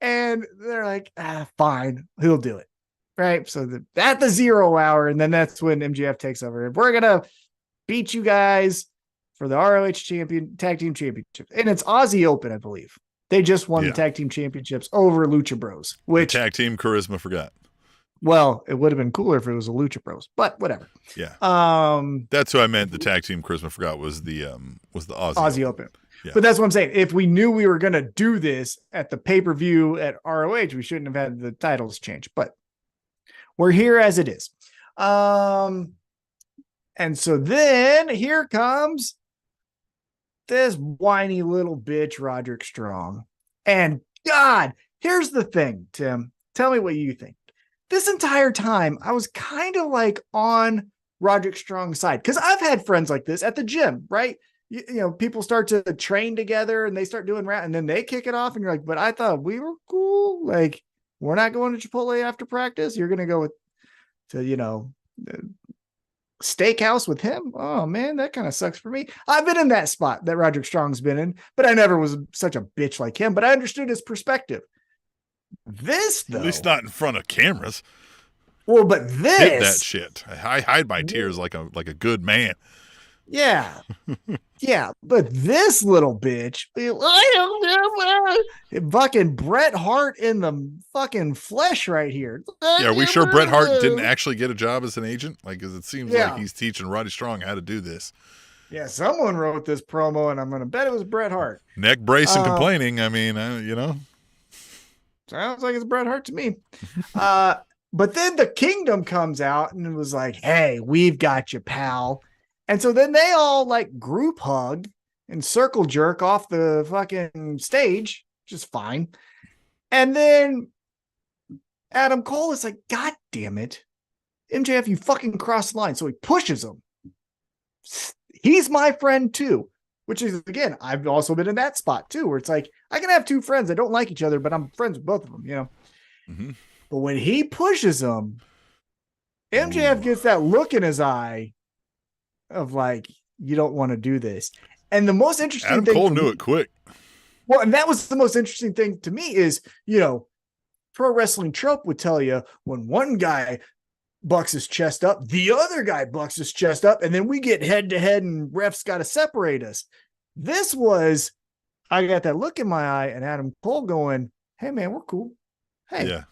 And they're like, fine, he'll do it. Right. So at the 0 Hour, and then that's when MJF takes over. We're going to beat you guys for the ROH tag team championship. And it's Aussie Open, I believe. They just won the tag team championships over Lucha Bros, which the tag team charisma forgot. Well, it would have been cooler if it was a Lucha Bros, but whatever. Yeah. That's what I meant. The tag team charisma forgot was the Aussie Open. Yeah. But that's what I'm saying. If we knew we were going to do this at the pay-per-view at ROH, we shouldn't have had the titles change, but we're here as it is. And so then here comes this whiny little bitch, Roderick Strong. And God, here's the thing, Tim. Tell me what you think. This entire time, I was kind of like on Roderick Strong's side because I've had friends like this at the gym, right? You know, people start to train together and they start doing and then they kick it off and you're like, but I thought we were cool. Like, we're not going to Chipotle after practice. You're going to go to steakhouse with him. Oh man, that kind of sucks for me. I've been in that spot that Roderick Strong's been in, but I never was such a bitch like him, but I understood his perspective. This though, at least not in front of cameras. Well, but this hit that shit. I hide my tears like a good man. Yeah. Yeah. But this little bitch, fucking Bret Hart in the fucking flesh right here. Yeah, are we sure Bret Hart didn't actually get a job as an agent? Like, because it seems like he's teaching Roddy Strong how to do this. Yeah, someone wrote this promo, and I'm going to bet it was Bret Hart. Neck brace and complaining. I mean, Sounds like it's Bret Hart to me. But then the Kingdom comes out and it was like, "Hey, we've got you, pal." And so then they all like group hug and circle jerk off the fucking stage, which is fine. And then Adam Cole is like, "God damn it, MJF, you fucking crossed the line." So he pushes him. He's my friend too, which is, again, I've also been in that spot too, where it's like, I can have two friends that don't like each other, but I'm friends with both of them, Mm-hmm. But when he pushes him, MJF gets that look in his eye of like, you don't want to do this. And the most interesting Adam thing, Cole knew it quick. Well, and that was the most interesting thing to me is, pro wrestling trope would tell you when one guy bucks his chest up, the other guy bucks his chest up, and then we get head to head and refs got to separate us. This was, I got that look in my eye and Adam Cole going, "Hey man, we're cool. Hey, yeah,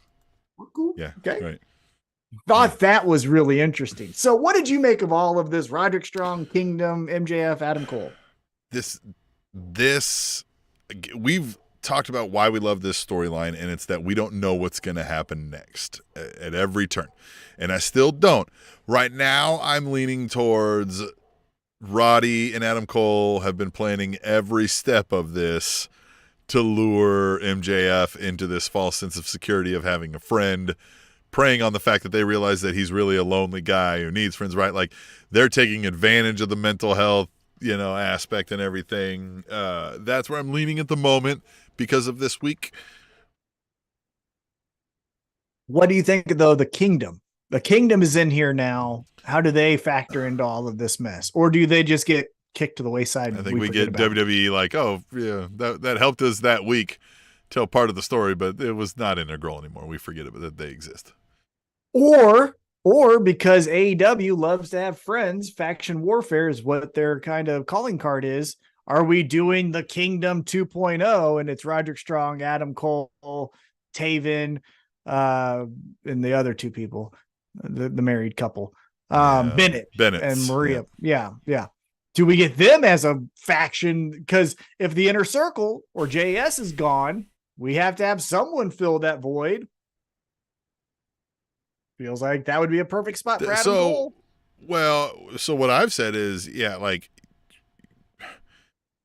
we're cool." Yeah. Okay. Right. Thought that was really interesting. So what did you make of all of this? Roderick Strong, Kingdom, MJF, Adam Cole? This, we've talked about why we love this storyline, and it's that we don't know what's going to happen next at every turn. And I still don't. Right now, I'm leaning towards Roddy and Adam Cole have been planning every step of this to lure MJF into this false sense of security of having a friend, preying on the fact that they realize that he's really a lonely guy who needs friends, right? Like, they're taking advantage of the mental health, aspect and everything. That's where I'm leaning at the moment because of this week. What do you think, though, the Kingdom? The Kingdom is in here now. How do they factor into all of this mess? Or do they just get kicked to the wayside? I think we get WWE like, oh, yeah, that helped us that week tell part of the story, but it was not integral anymore. We forget it, but that they exist. Or because AEW loves to have friends, faction warfare is what their kind of calling card is. Are we doing the Kingdom 2.0? And it's Roderick Strong, Adam Cole, Taven, and the other two people, the married couple, Bennett and Maria. Yeah. Do we get them as a faction? Because if the Inner Circle or JS is gone, we have to have someone fill that void. Feels like that would be a perfect spot for Adam Cole. Well, so what I've said is, yeah, like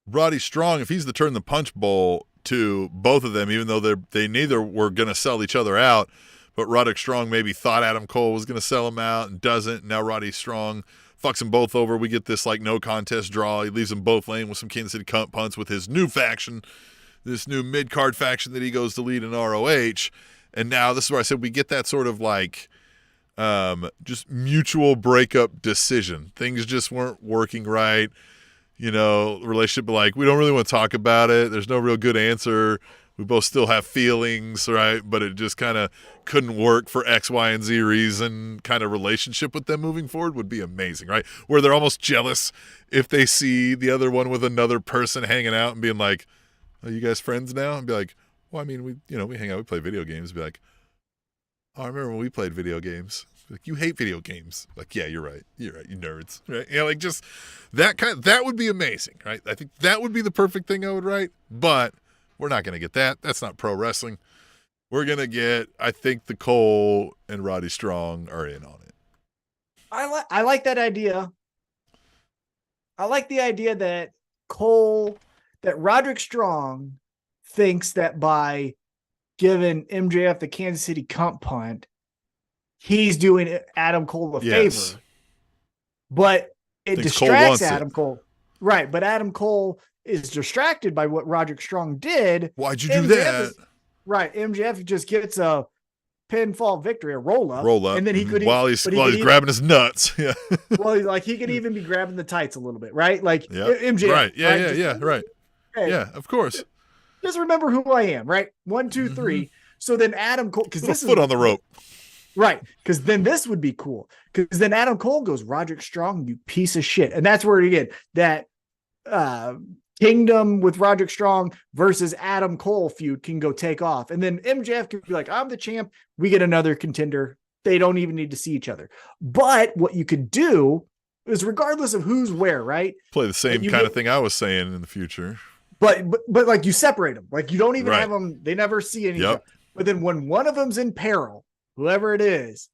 Roddy Strong, if he's the turn the punch bowl to both of them, even though they neither were going to sell each other out, but Roderick Strong maybe thought Adam Cole was going to sell him out and doesn't. Now Roddy Strong fucks them both over. We get this like no contest draw. He leaves them both laying with some Kansas City cunt punts with his new faction, this new mid-card faction that he goes to lead in ROH. And now this is where I said we get that sort of like just mutual breakup decision. Things just weren't working right. You know, relationship, like, we don't really want to talk about it. There's no real good answer. We both still have feelings, right? But it just kind of couldn't work for X, Y, and Z reason. Kind of relationship with them moving forward would be amazing, right? Where they're almost jealous if they see the other one with another person hanging out and being like, "Are you guys friends now?" And be like, "Well, I mean, we hang out, we play video games." Be like, "Oh, I remember when we played video games." Like, you hate video games. Like, yeah, you're right, you nerds, right? Yeah, like just that would be amazing, right? I think that would be the perfect thing I would write, but we're not going to get that. That's not pro wrestling. We're going to get, I think the Cole and Roddy Strong are in on it. I like that idea. I like the idea that Roderick Strong thinks that by giving MJF the Kansas City cunt punt, he's doing Adam Cole a favor. But it distracts Adam Cole. Right, but Adam Cole is distracted by what Roderick Strong did. Why'd you do that? MJF just gets a pinfall victory, a roll up, and then he could while he's grabbing his nuts. Yeah. Well, like he could even be grabbing the tights a little bit, right? Like MJF. Right. Yeah. Right. Hey, yeah, of course. Just remember who I am, right? 1, 2, 3. So then Adam Cole, because this is foot on the rope. Right, because then this would be cool. Because then Adam Cole goes, Roderick Strong, you piece of shit. And that's where, again, that Kingdom with Roderick Strong versus Adam Cole feud can go take off. And then MJF could be like, I'm the champ. We get another contender. They don't even need to see each other. But what you could do is, regardless of who's where, right? Play the same kind of thing I was saying in the future. But like, you separate them. Like, you don't even have them. They never see any. Yep. But then when one of them's in peril, whoever it is,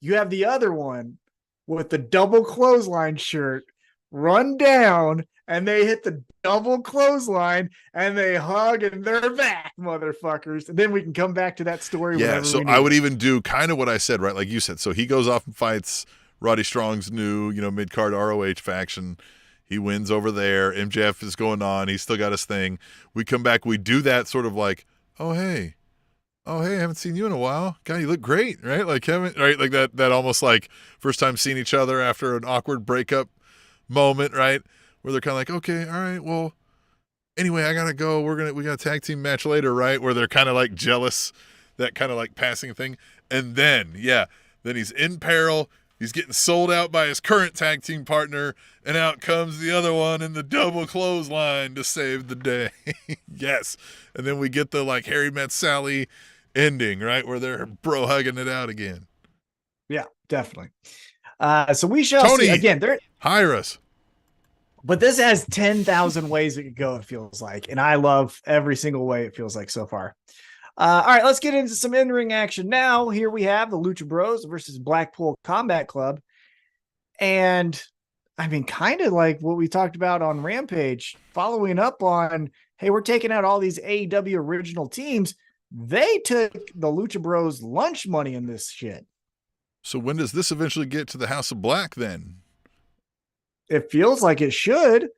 you have the other one with the double clothesline shirt run down, and they hit the double clothesline and they hug and they're back, motherfuckers. And then we can come back to that story. Yeah. So I would even do kind of what I said, right? Like you said. So he goes off and fights Roddy Strong's new, mid-card ROH faction. He wins over there. MJF is going on. He's still got his thing. We come back. We do that sort of like, oh, hey, I haven't seen you in a while. God, you look great, right? Like right? Like that almost like first time seeing each other after an awkward breakup moment, right? Where they're kind of like, okay, all right, well, anyway, I gotta go. We got a tag team match later, right? Where they're kind of like jealous, that kind of like passing thing. And then he's in peril. He's getting sold out by his current tag team partner, and out comes the other one in the double clothesline to save the day. Yes. And then we get the like Harry Met Sally ending, right? Where they're bro hugging it out again. Yeah, definitely. So we shall see again. Hire us. But this has 10,000 ways it could go, it feels like. And I love every single way it feels like so far. All right, let's get into some in-ring action now. Here we have the Lucha Bros versus Blackpool Combat Club. And I mean, kind of like what we talked about on Rampage, following up on, hey, we're taking out all these AEW original teams. They took the Lucha Bros lunch money in this shit. So when does this eventually get to the House of Black then? It feels like it should.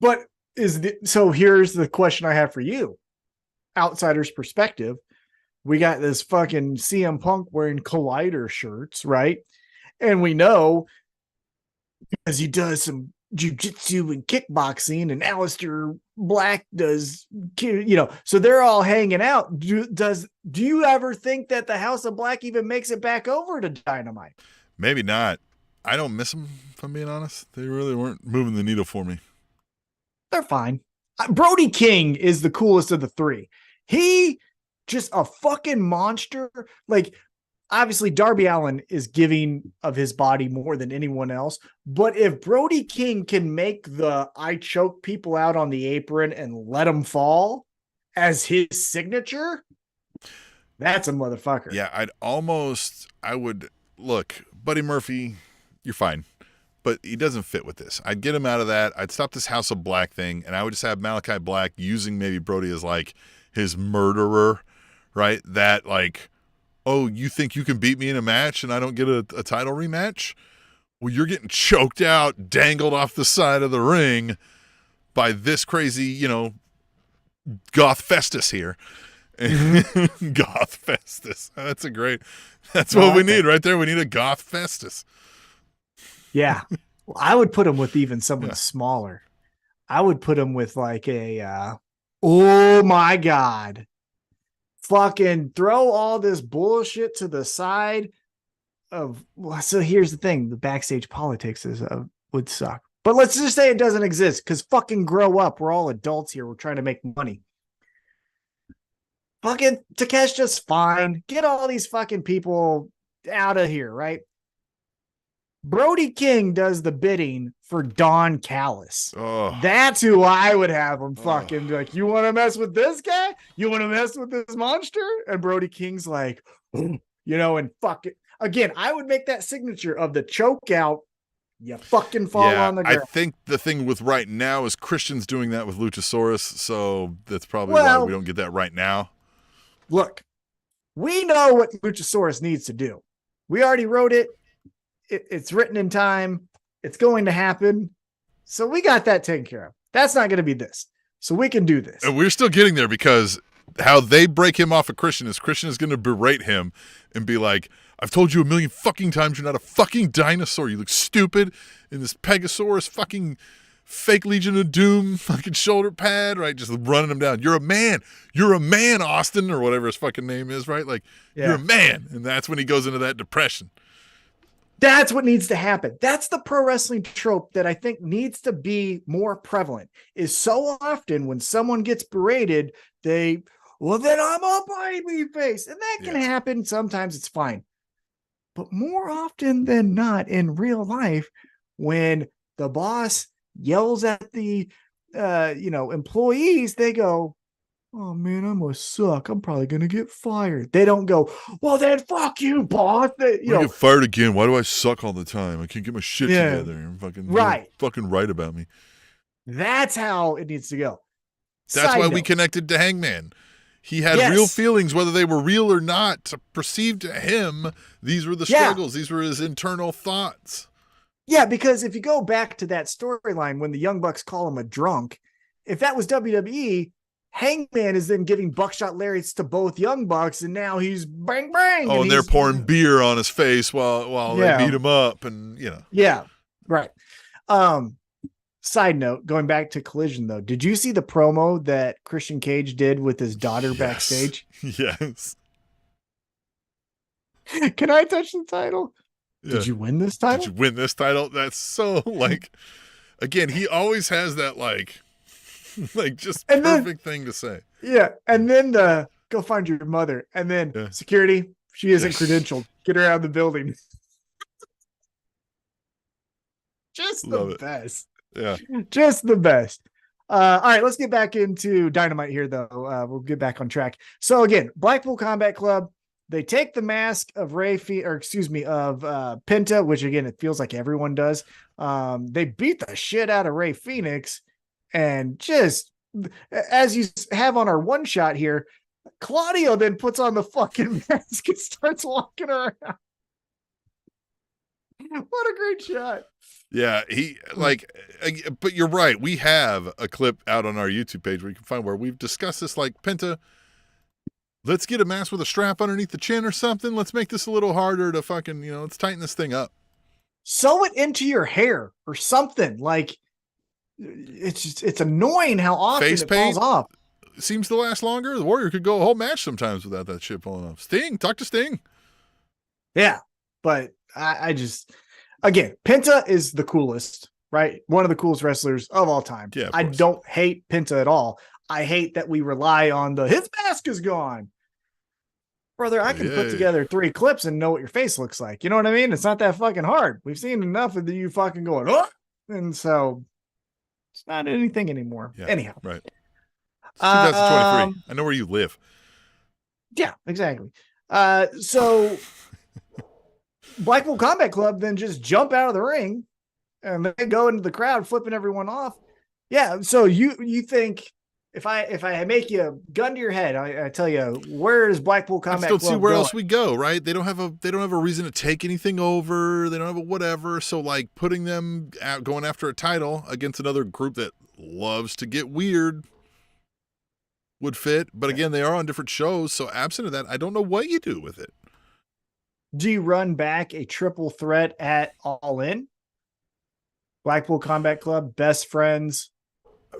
But so here's the question I have for you. Outsider's perspective. We got this fucking CM Punk wearing Collider shirts, right? And we know because he does some jiu-jitsu and kickboxing, and Aleister Black does, so they're all hanging out. Do you ever think that the House of Black even makes it back over to Dynamite? Maybe not. I don't miss them, if I'm being honest. They really weren't moving the needle for me. They're fine. Brody King is the coolest of the three. He just a fucking monster. Like, obviously Darby Allin is giving of his body more than anyone else. But if Brody King can make the I choke people out on the apron and let them fall as his signature, that's a motherfucker. Yeah, I would look, Buddy Murphy, you're fine. But he doesn't fit with this. I'd get him out of that. I'd stop this House of Black thing, and I would just have Malachi Black using maybe Brody as like his murderer, right? That like, oh, you think you can beat me in a match and I don't get a title rematch? Well, you're getting choked out, dangled off the side of the ring by this crazy, Goth Festus here. Mm-hmm. Goth Festus. That's what we need right there. We need a Goth Festus. Yeah. Well, I would put him with even someone smaller. I would put him with like oh my God. Fucking throw all this bullshit to the side so here's the thing. The backstage politics would suck. But let's just say it doesn't exist because fucking grow up. We're all adults here. We're trying to make money. Fucking Takeshita's fine. Get all these fucking people out of here, right? Brody King does the bidding for Don Callis. Oh. That's who I would have him fucking like, you want to mess with this guy? You want to mess with this monster? And Brody King's like, and fuck it. Again, I would make that signature of the choke out. You fucking fall on the ground. I think the thing with right now is Christian's doing that with Luchasaurus. So that's probably why we don't get that right now. Look, we know what Luchasaurus needs to do. We already wrote it. It's written in time. It's going to happen. So we got that taken care of. That's not going to be this. So we can do this. And we're still getting there because how they break him off of Christian is going to berate him and be like, I've told you a million fucking times you're not a fucking dinosaur. You look stupid in this Pegasaurus fucking fake Legion of Doom fucking shoulder pad, right? Just running him down. You're a man. You're a man, Austin, or whatever his fucking name is, right? Like, you're a man. And that's when he goes into that depression. That's what needs to happen. That's the pro wrestling trope that I think needs to be more prevalent. Is so often when someone gets berated, then I'm a baby face. And that can happen. Sometimes it's fine. But more often than not in real life, when the boss yells at the employees, they go, oh man, I must suck. I'm probably gonna get fired. They don't go, well then fuck you, boss. I get fired again. Why do I suck all the time? I can't get my shit together. I'm fucking fucking right about me. That's how it needs to go. That's why we connected to Hangman. He had real feelings, whether they were real or not. Perceived to him, these were the struggles. These were his internal thoughts. Yeah, because if you go back to that storyline when the Young Bucks call him a drunk, if that was WWE, Hangman is then giving buckshot lariats to both Young Bucks, and now he's bang bang. Oh, and they're pouring beer on his face while they beat him up, and Yeah, right. Side note, going back to Collision though, did you see the promo that Christian Cage did with his daughter backstage? Yes. Can I touch the title? Yeah. Did you win this title? Did you win this title? That's so again, he always has that just perfect thing to say. Yeah. And then go find your mother. And then security, she isn't credentialed. Get her out of the building. Just the best. Yeah. Just the best. All right, let's get back into Dynamite here, though. We'll get back on track. So again, Blackpool Combat Club, they take the mask of Penta, which again, it feels like everyone does. They beat the shit out of Rey Fenix, and just as you have on our one shot here, Claudio then puts on the fucking mask and starts walking around. What a great shot. Yeah, but you're right. We have a clip out on our YouTube page where you can find where we've discussed this, Penta, let's get a mask with a strap underneath the chin or something. Let's make this a little harder to fucking, let's tighten this thing up. Sew it into your hair or something. It's annoying how often it falls off. Seems to last longer. The Warrior could go a whole match sometimes without that shit falling off. Sting, talk to Sting. Yeah, but I just... Again, Penta is the coolest, right? One of the coolest wrestlers of all time. Yeah, I don't hate Penta at all. I hate that we rely on his mask is gone. Brother, I can put together 3 clips and know what your face looks like. You know what I mean? It's not that fucking hard. We've seen enough of you fucking going, oh, and so it's not anything anymore. Yeah, anyhow, right. It's 2023. I know where you live. Yeah, exactly. So Blackpool Combat Club then just jump out of the ring and they go into the crowd, flipping everyone off. Yeah. So you think if I make you a gun to your head, I tell you, where is Blackpool Combat Club? I don't see where else we go, right? They don't have a reason to take anything over. They don't have a whatever. So like putting them out, going after a title against another group that loves to get weird would fit. But again, they are on different shows. So absent of that, I don't know what you do with it. Do you run back a triple threat at All In? Blackpool Combat Club, Best Friends.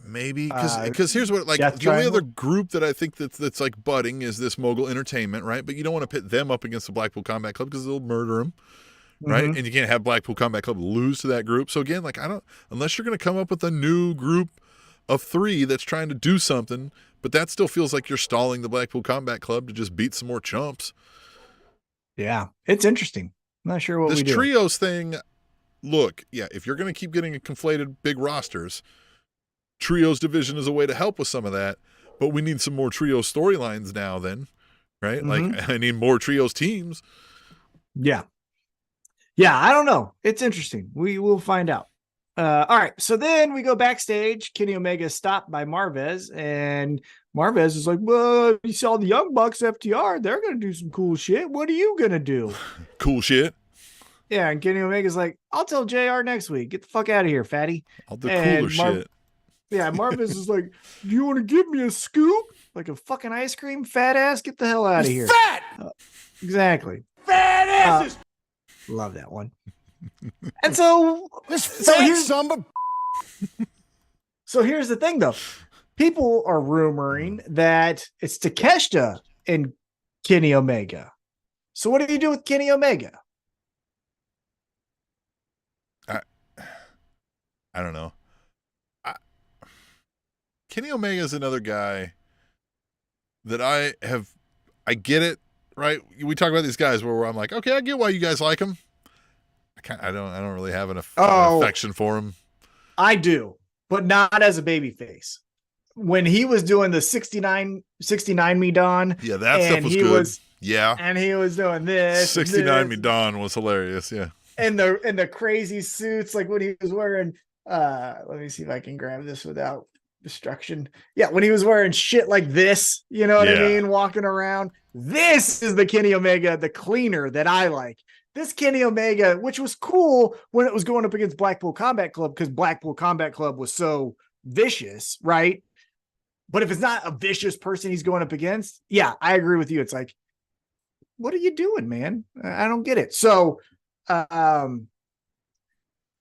Maybe because here's what, like, Death the only Triangle? other group that I think that's like budding is this Mogul Entertainment, right? But you don't want to pit them up against the Blackpool Combat Club because they'll murder them, right? Mhm. And you can't have Blackpool Combat Club lose to that group. So again, like, unless you're going to come up with a new group of 3 that's trying to do something, but that still feels like you're stalling the Blackpool Combat Club to just beat some more chumps. Yeah, it's interesting. I'm not sure what This we do. trios thing, look, yeah, if you're going to keep getting conflated big rosters, trios division is a way to help with some of that, but we need some more trio storylines now then, right? Like, I need more trios teams. Yeah. I don't know. It's interesting. We will find out. All right. So then we go backstage. Kenny Omega is stopped by Marvez, and Marvez is like, well, you saw the Young Bucks FTR. They're going to do some cool shit. What are you going to do? Cool shit. Yeah. And Kenny Omega's like, I'll tell JR next week. Get the fuck out of here, fatty. I'll do cooler shit. Yeah, Marvez is like, do you want to give me a scoop? Like a fucking ice cream? Fat ass? Get the hell out of here. Fat! Exactly. Fat asses! Love that one. And so here's the thing, though. People are rumoring that it's Takeshita and Kenny Omega. So what do you do with Kenny Omega? I don't know. Kenny Omega is another guy that I get it, right? We talk about these guys where I'm like, okay, I get why you guys like him. I don't really have an affection for him. I do, but not as a babyface. When he was doing the 69 me Don. Yeah, that stuff was good. Yeah. And he was doing this. 69 me Don was hilarious, yeah. And the crazy suits, like when he was wearing let me see if I can grab this without destruction. Yeah, when he was wearing shit like this, you know what I mean, walking around. This is the Kenny Omega, the cleaner that I like. This Kenny Omega, which was cool when it was going up against Blackpool Combat Club because Blackpool Combat Club was so vicious, right? But if it's not a vicious person he's going up against, yeah, I agree with you. It's like, what are you doing, man? I don't get it. So,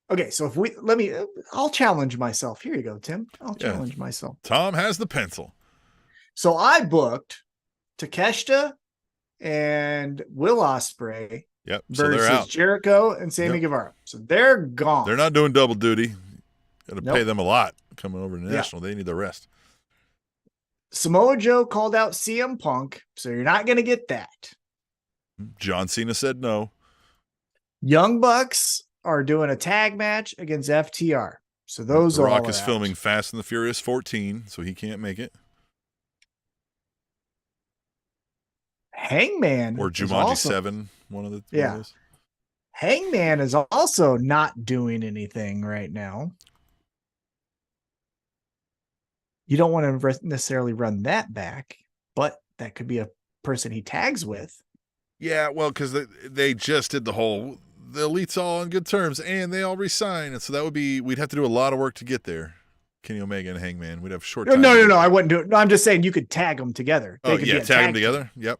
okay, so I'll challenge myself. Here you go, Tim. I'll challenge myself. Tom has the pencil. So I booked Takeshita and Will Ospreay versus Jericho and Sammy Guevara. So they're gone. They're not doing double duty. Got to pay them a lot coming over to National. They need the rest. Samoa Joe called out CM Punk, so you're not going to get that. John Cena said no. Young Bucks are doing a tag match against FTR. So those are all Rock is out. filming Fast and the Furious 14, so he can't make it. Hangman or Jumanji 7, one of those. Hangman is also not doing anything right now. You don't want to necessarily run that back, but that could be a person he tags with. Yeah, well, because they just did the Elite's all on good terms, and they all resign, and so we'd have to do a lot of work to get there. Kenny Omega and Hangman, we'd have short time. No, I wouldn't do it. No, I'm just saying you could tag them together. Tag them together? Yep.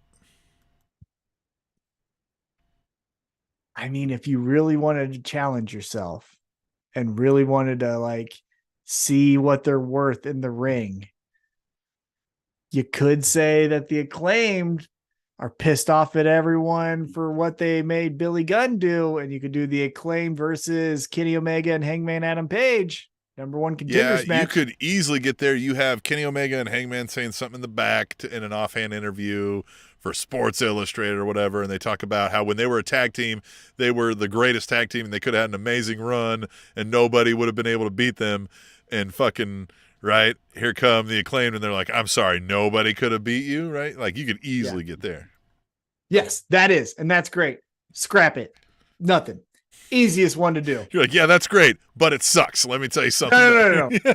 I mean, if you really wanted to challenge yourself and really wanted to see what they're worth in the ring, you could say that the Acclaimed are pissed off at everyone for what they made Billy Gunn do, and you could do the Acclaimed versus Kenny Omega and Hangman Adam Page, #1 contenders match. You could easily get there. You have Kenny Omega and Hangman saying something in the back in an offhand interview for Sports Illustrated or whatever, and they talk about how when they were a tag team, they were the greatest tag team, and they could have had an amazing run, and nobody would have been able to beat them. And fucking, right, here come the Acclaimed, and they're like, I'm sorry, nobody could have beat you, right? Like, you could easily get there. Yes, that is, and that's great. Scrap it. Nothing. Easiest one to do. You're like, yeah, that's great, but it sucks. Let me tell you something.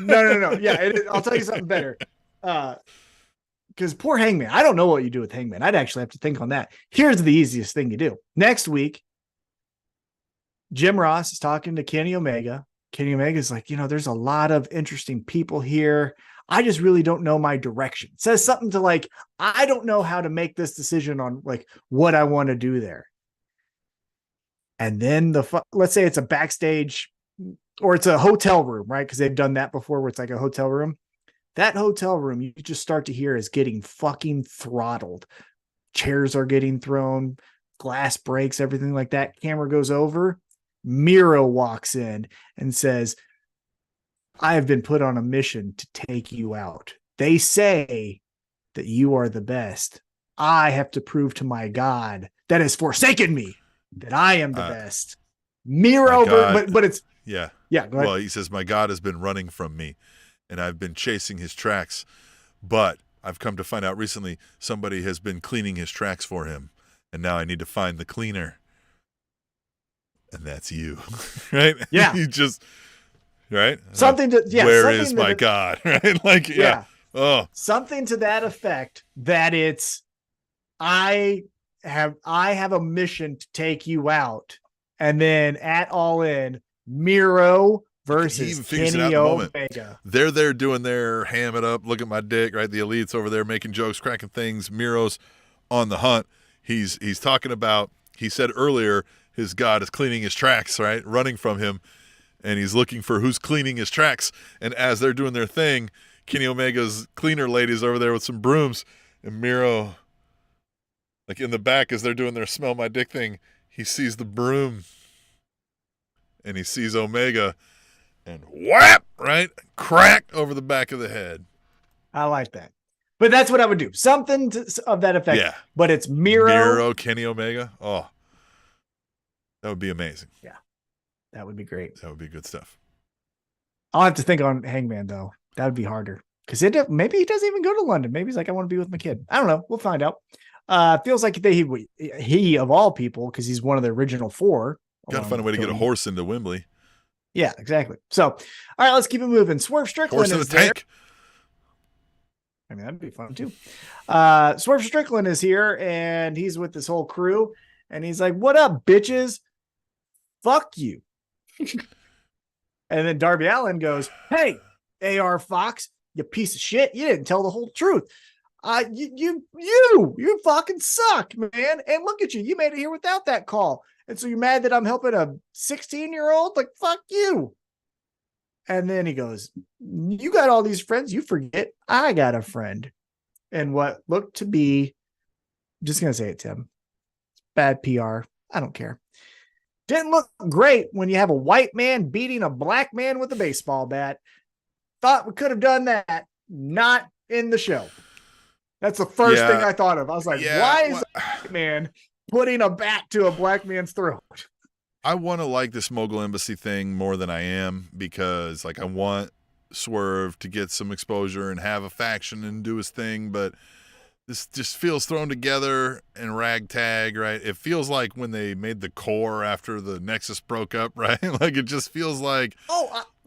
No. Yeah, I'll tell you something better. Because poor Hangman, I don't know what you do with Hangman. I'd actually have to think on that. Here's the easiest thing you do. Next week, Jim Ross is talking to Kenny Omega. Kenny Omega's like, there's a lot of interesting people here. I just really don't know my direction. Says something to like, I don't know how to make this decision on like what I want to do there. And then let's say it's a backstage or it's a hotel room, right? Because they've done that before where it's like a hotel room. That hotel room, you just start to hear is getting fucking throttled. Chairs are getting thrown, glass breaks, everything like that. Camera goes over. Miro walks in and says, I have been put on a mission to take you out. They say that you are the best. I have to prove to my God that has forsaken me that I am the best. Miro, but it's yeah. Go ahead. Well, he says, my God has been running from me, and I've been chasing his tracks, but I've come to find out recently somebody has been cleaning his tracks for him, and now I need to find the cleaner, and that's you, right? Yeah, you just right something to Where is my God? Right? Like Oh, something to that effect. That it's I have a mission to take you out, and then at All In, Miro versus Kenny Omega. They're there doing their ham it up, look at my dick, right? The Elite's over there making jokes, cracking things. Miro's on the hunt. He's talking about, he said earlier, his God is cleaning his tracks, right? Running from him. And he's looking for who's cleaning his tracks. And as they're doing their thing, Kenny Omega's cleaner lady's over there with some brooms. And Miro, like in the back as they're doing their smell my dick thing, he sees the broom. And he sees Omega. And whap, right? Crack over the back of the head. I like that. But that's what I would do. Something of that effect. Yeah. But it's Miro, Kenny Omega. Oh, that would be amazing. Yeah. That would be great. That would be good stuff. I'll have to think on Hangman, though. That would be harder. Because maybe he doesn't even go to London. Maybe he's like, I want to be with my kid. I don't know. We'll find out. Feels like he of all people, because he's one of the original four. Got to find a way to get a horse into Wembley. Yeah, exactly. So, all right, let's keep it moving. Swerve Strickland horse is in the tank. I mean, that'd be fun too. Swerve Strickland is here, and he's with this whole crew, and he's like, "What up, bitches? Fuck you." And then Darby Allin goes, "Hey, AR Fox, you piece of shit! You didn't tell the whole truth. You fucking suck, man. And look at you. You made it here without that call. And so you're mad that I'm helping a 16-year-old? Like, fuck you." And then he goes, "You got all these friends. You forget I got a friend." And what looked to be, I'm just going to say it, Tim, bad PR. I don't care. Didn't look great when you have a white man beating a black man with a baseball bat. Thought we could have done that. Not in the show. That's the first thing I thought of. I was like, why is a white man putting a bat to a black man's throat? I want to like this Mogul Embassy thing more than I am, because like I want Swerve to get some exposure and have a faction and do his thing, but this just feels thrown together and ragtag, right? It feels like when they made the core after the Nexus broke up, right? Like it just feels like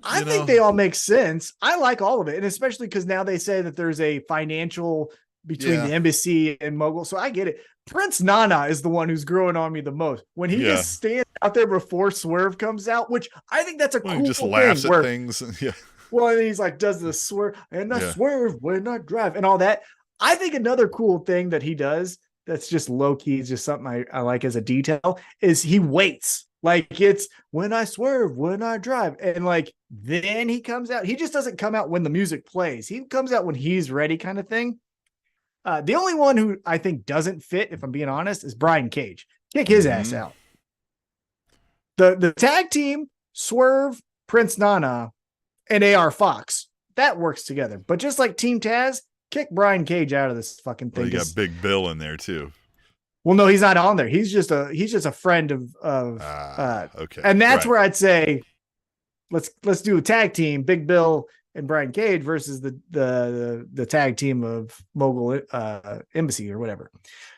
I think they all make sense. I like all of it, and especially because now they say that there's a financial between the embassy and Mogul, so I get it. Prince Nana is the one who's growing on me the most. When he just stands out there before Swerve comes out, which I think that's a cool he just thing. laughs at things. Yeah. Well, and he's like, does the swerve and I swerve when I drive and all that. I think another cool thing that he does that's just low key, is just something I like as a detail, is he waits. Like it's when I swerve, when I drive. And like, then he comes out. He just doesn't come out when the music plays. He comes out when he's ready, kind of thing. The only one who I think doesn't fit, if I'm being honest, is Brian Cage. Kick his ass out. The tag team, Swerve, Prince Nana, and AR Fox, that works together. But just like Team Taz, kick Brian Cage out of this fucking thing. Well, you got Big Bill in there too. Well, no, he's not on there. He's just a friend of okay. And that's where I'd say let's do a tag team, Big Bill and Brian Cage versus the tag team of Mogul Embassy or whatever.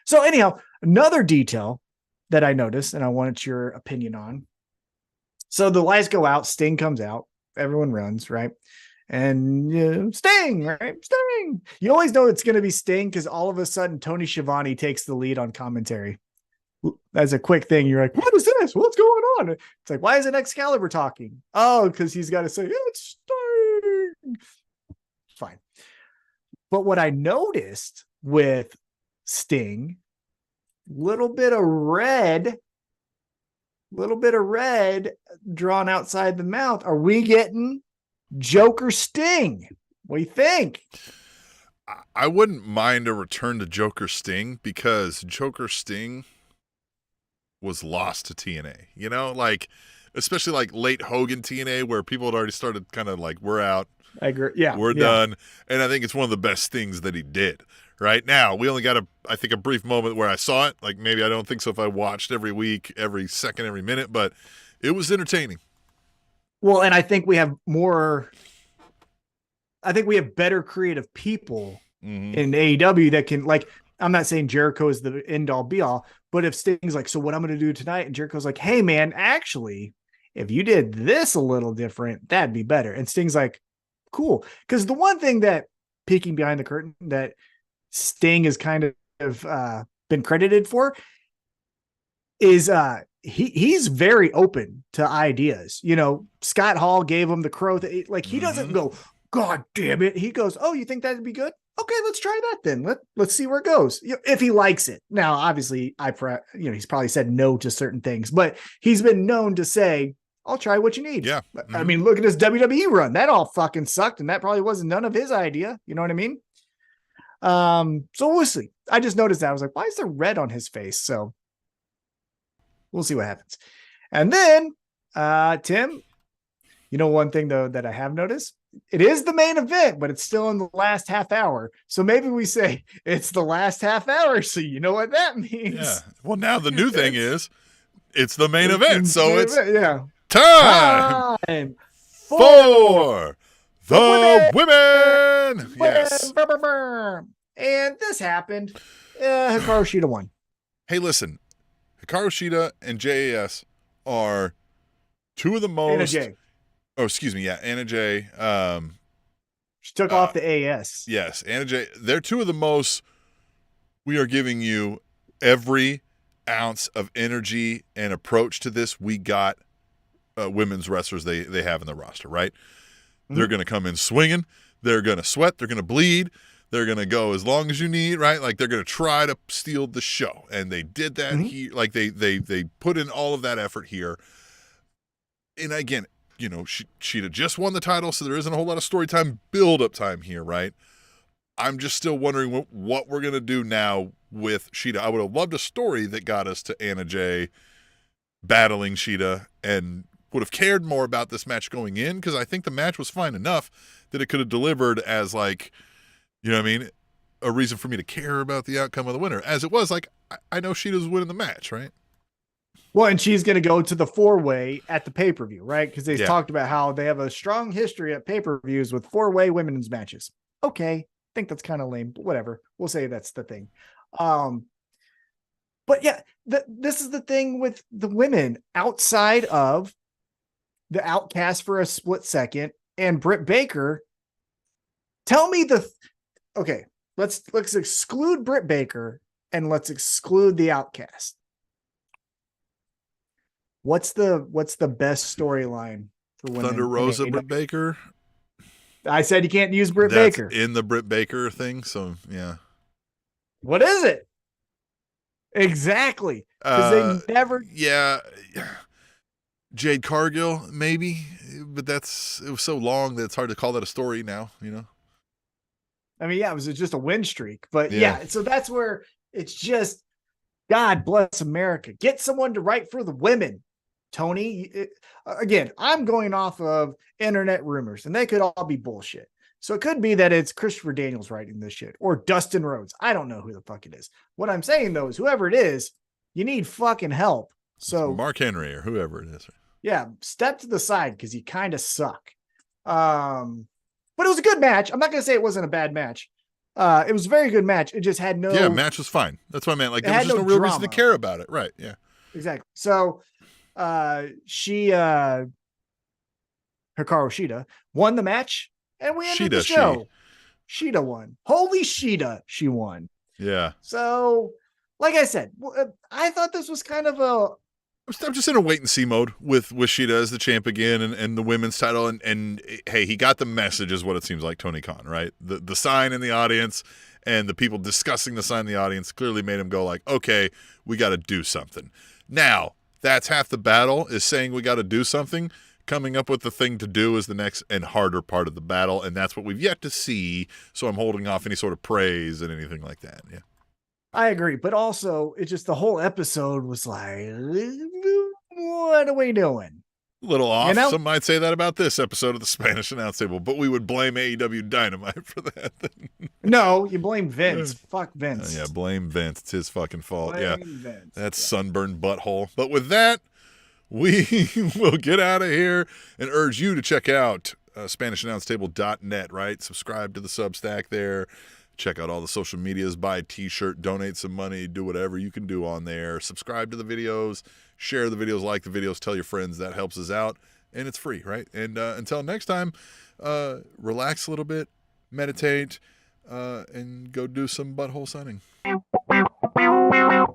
So anyhow, another detail that I noticed and I wanted your opinion on. So the lights go out, Sting comes out, everyone runs, right? And Sting, right? Sting. You always know it's going to be Sting because all of a sudden Tony Schiavone takes the lead on commentary. As a quick thing, you're like, what is this? What's going on? It's like, why isn't Excalibur talking? Oh, because he's got to say, it's Sting. Fine. But what I noticed with Sting, little bit of red drawn outside the mouth. Are we getting Joker Sting? What do you think? I wouldn't mind a return to Joker Sting because Joker Sting was lost to TNA, you know, like especially like late Hogan TNA where people had already started kind of like, we're out. I agree. Yeah. We're done. And I think it's one of the best things that he did. Right now, we only got I think a brief moment where I saw it. Like maybe I don't think so if I watched every week, every second, every minute, but it was entertaining. Well, and I think we have better creative people in AEW that can, like, I'm not saying Jericho is the end all be all, but if Sting's like, so what I'm going to do tonight, and Jericho's like, hey man, actually, if you did this a little different, that'd be better. And Sting's like, cool. Because the one thing that, peeking behind the curtain, that Sting has kind of been credited for is he's very open to ideas. You know, Scott Hall gave him the crow. Like he doesn't go, God damn it. He goes, oh, you think that'd be good? Okay, let's try that then. Let's see where it goes. If he likes it. Now, obviously, he's probably said no to certain things, but he's been known to say, I'll try what you need. Yeah. I mean, look at his WWE run. That all fucking sucked, and that probably wasn't none of his idea. You know what I mean? So we'll see. I just noticed that. I was like, why is there red on his face? So we'll see what happens. And then, Tim, you know, one thing though, that I have noticed, it is the main event, but it's still in the last half hour. So maybe we say it's the last half hour. So you know what that means. Yeah. Well, now the new thing is it's the main event. So it's time for the women. Yes. And this happened. Hikaru Shida won. Hey, listen. Hikaru Shida and JAS are two of the most... Anna Jay. Oh, excuse me. Yeah, Anna Jay. She took off the AS. Yes, Anna Jay. They're two of the most... We are giving you every ounce of energy and approach to this. We got women's wrestlers they have in the roster, right? Mm-hmm. They're going to come in swinging. They're going to sweat. They're going to bleed. They're going to go as long as you need, right? Like they're going to try to steal the show. And they did that here. Like they put in all of that effort here. And again, you know, She'd just won the title, so there isn't a whole lot of story time, build-up time here, right? I'm just still wondering what we're going to do now with Shida. I would have loved a story that got us to Anna Jay battling Shida and would have cared more about this match going in because I think the match was fine enough that it could have delivered as like, you know what I mean, a reason for me to care about the outcome of the winner. As it was, like, I know Shida's winning the match, right? Well, and she's going to go to the 4-way at the pay-per-view, right? Because they talked about how they have a strong history at pay-per-views with 4-way women's matches. Okay, I think that's kind of lame, but whatever. We'll say that's the thing. But yeah, this is the thing with the women outside of the Outcast for a split second and Britt Baker. Tell me okay, let's exclude Britt Baker and let's exclude the Outcast. What's the best storyline for women? Thunder Rosa, Britt Baker. I said you can't use Britt Baker in the Britt Baker thing. So yeah, what is it exactly? Because they never. Yeah, Jade Cargill maybe, but it was so long that it's hard to call that a story now. You know. I mean, yeah, it was just a win streak, but yeah, so that's where it's just, God bless America. Get someone to write for the women, Tony. Again, I'm going off of internet rumors, and they could all be bullshit. So it could be that it's Christopher Daniels writing this shit or Dustin Rhodes. I don't know who the fuck it is. What I'm saying though is whoever it is, you need fucking help. So it's Mark Henry or whoever it is. Yeah, step to the side because you kind of suck. But it was a good match. I'm not gonna say it wasn't a bad match. It was a very good match. It just had no. Yeah, match was fine. That's what I meant. Like there was just no real reason to care about it, right? Yeah, exactly. So, Hikaru Shida won the match, and we ended the show. Shida won. Holy Shida, she won. Yeah. So, like I said, I thought this was kind of a. I'm just in a wait and see mode with Shida as the champ again and the women's title. And hey, he got the message is what it seems like, Tony Khan, right? The sign in the audience and the people discussing the sign in the audience clearly made him go like, okay, we got to do something. Now, that's half the battle is saying we got to do something. Coming up with the thing to do is the next and harder part of the battle. And that's what we've yet to see. So I'm holding off any sort of praise and anything like that. Yeah. I agree, but also it just the whole episode was like, what are we doing? A little off. You know? Some might say that about this episode of the Spanish Announce Table, but we would blame AEW Dynamite for that thing. No, you blame Vince. Fuck Vince. Yeah, blame Vince. It's his fucking fault. Blame Vince. That's sunburned butthole. But with that, we will get out of here and urge you to check out SpanishAnnounceTable.net, right? Subscribe to the Substack there. Check out all the social medias, buy a t-shirt, donate some money, do whatever you can do on there. Subscribe to the videos, share the videos, like the videos, tell your friends. That helps us out, and it's free, right? And until next time, relax a little bit, meditate, and go do some butthole sunning.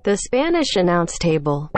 The Spanish Announce Table.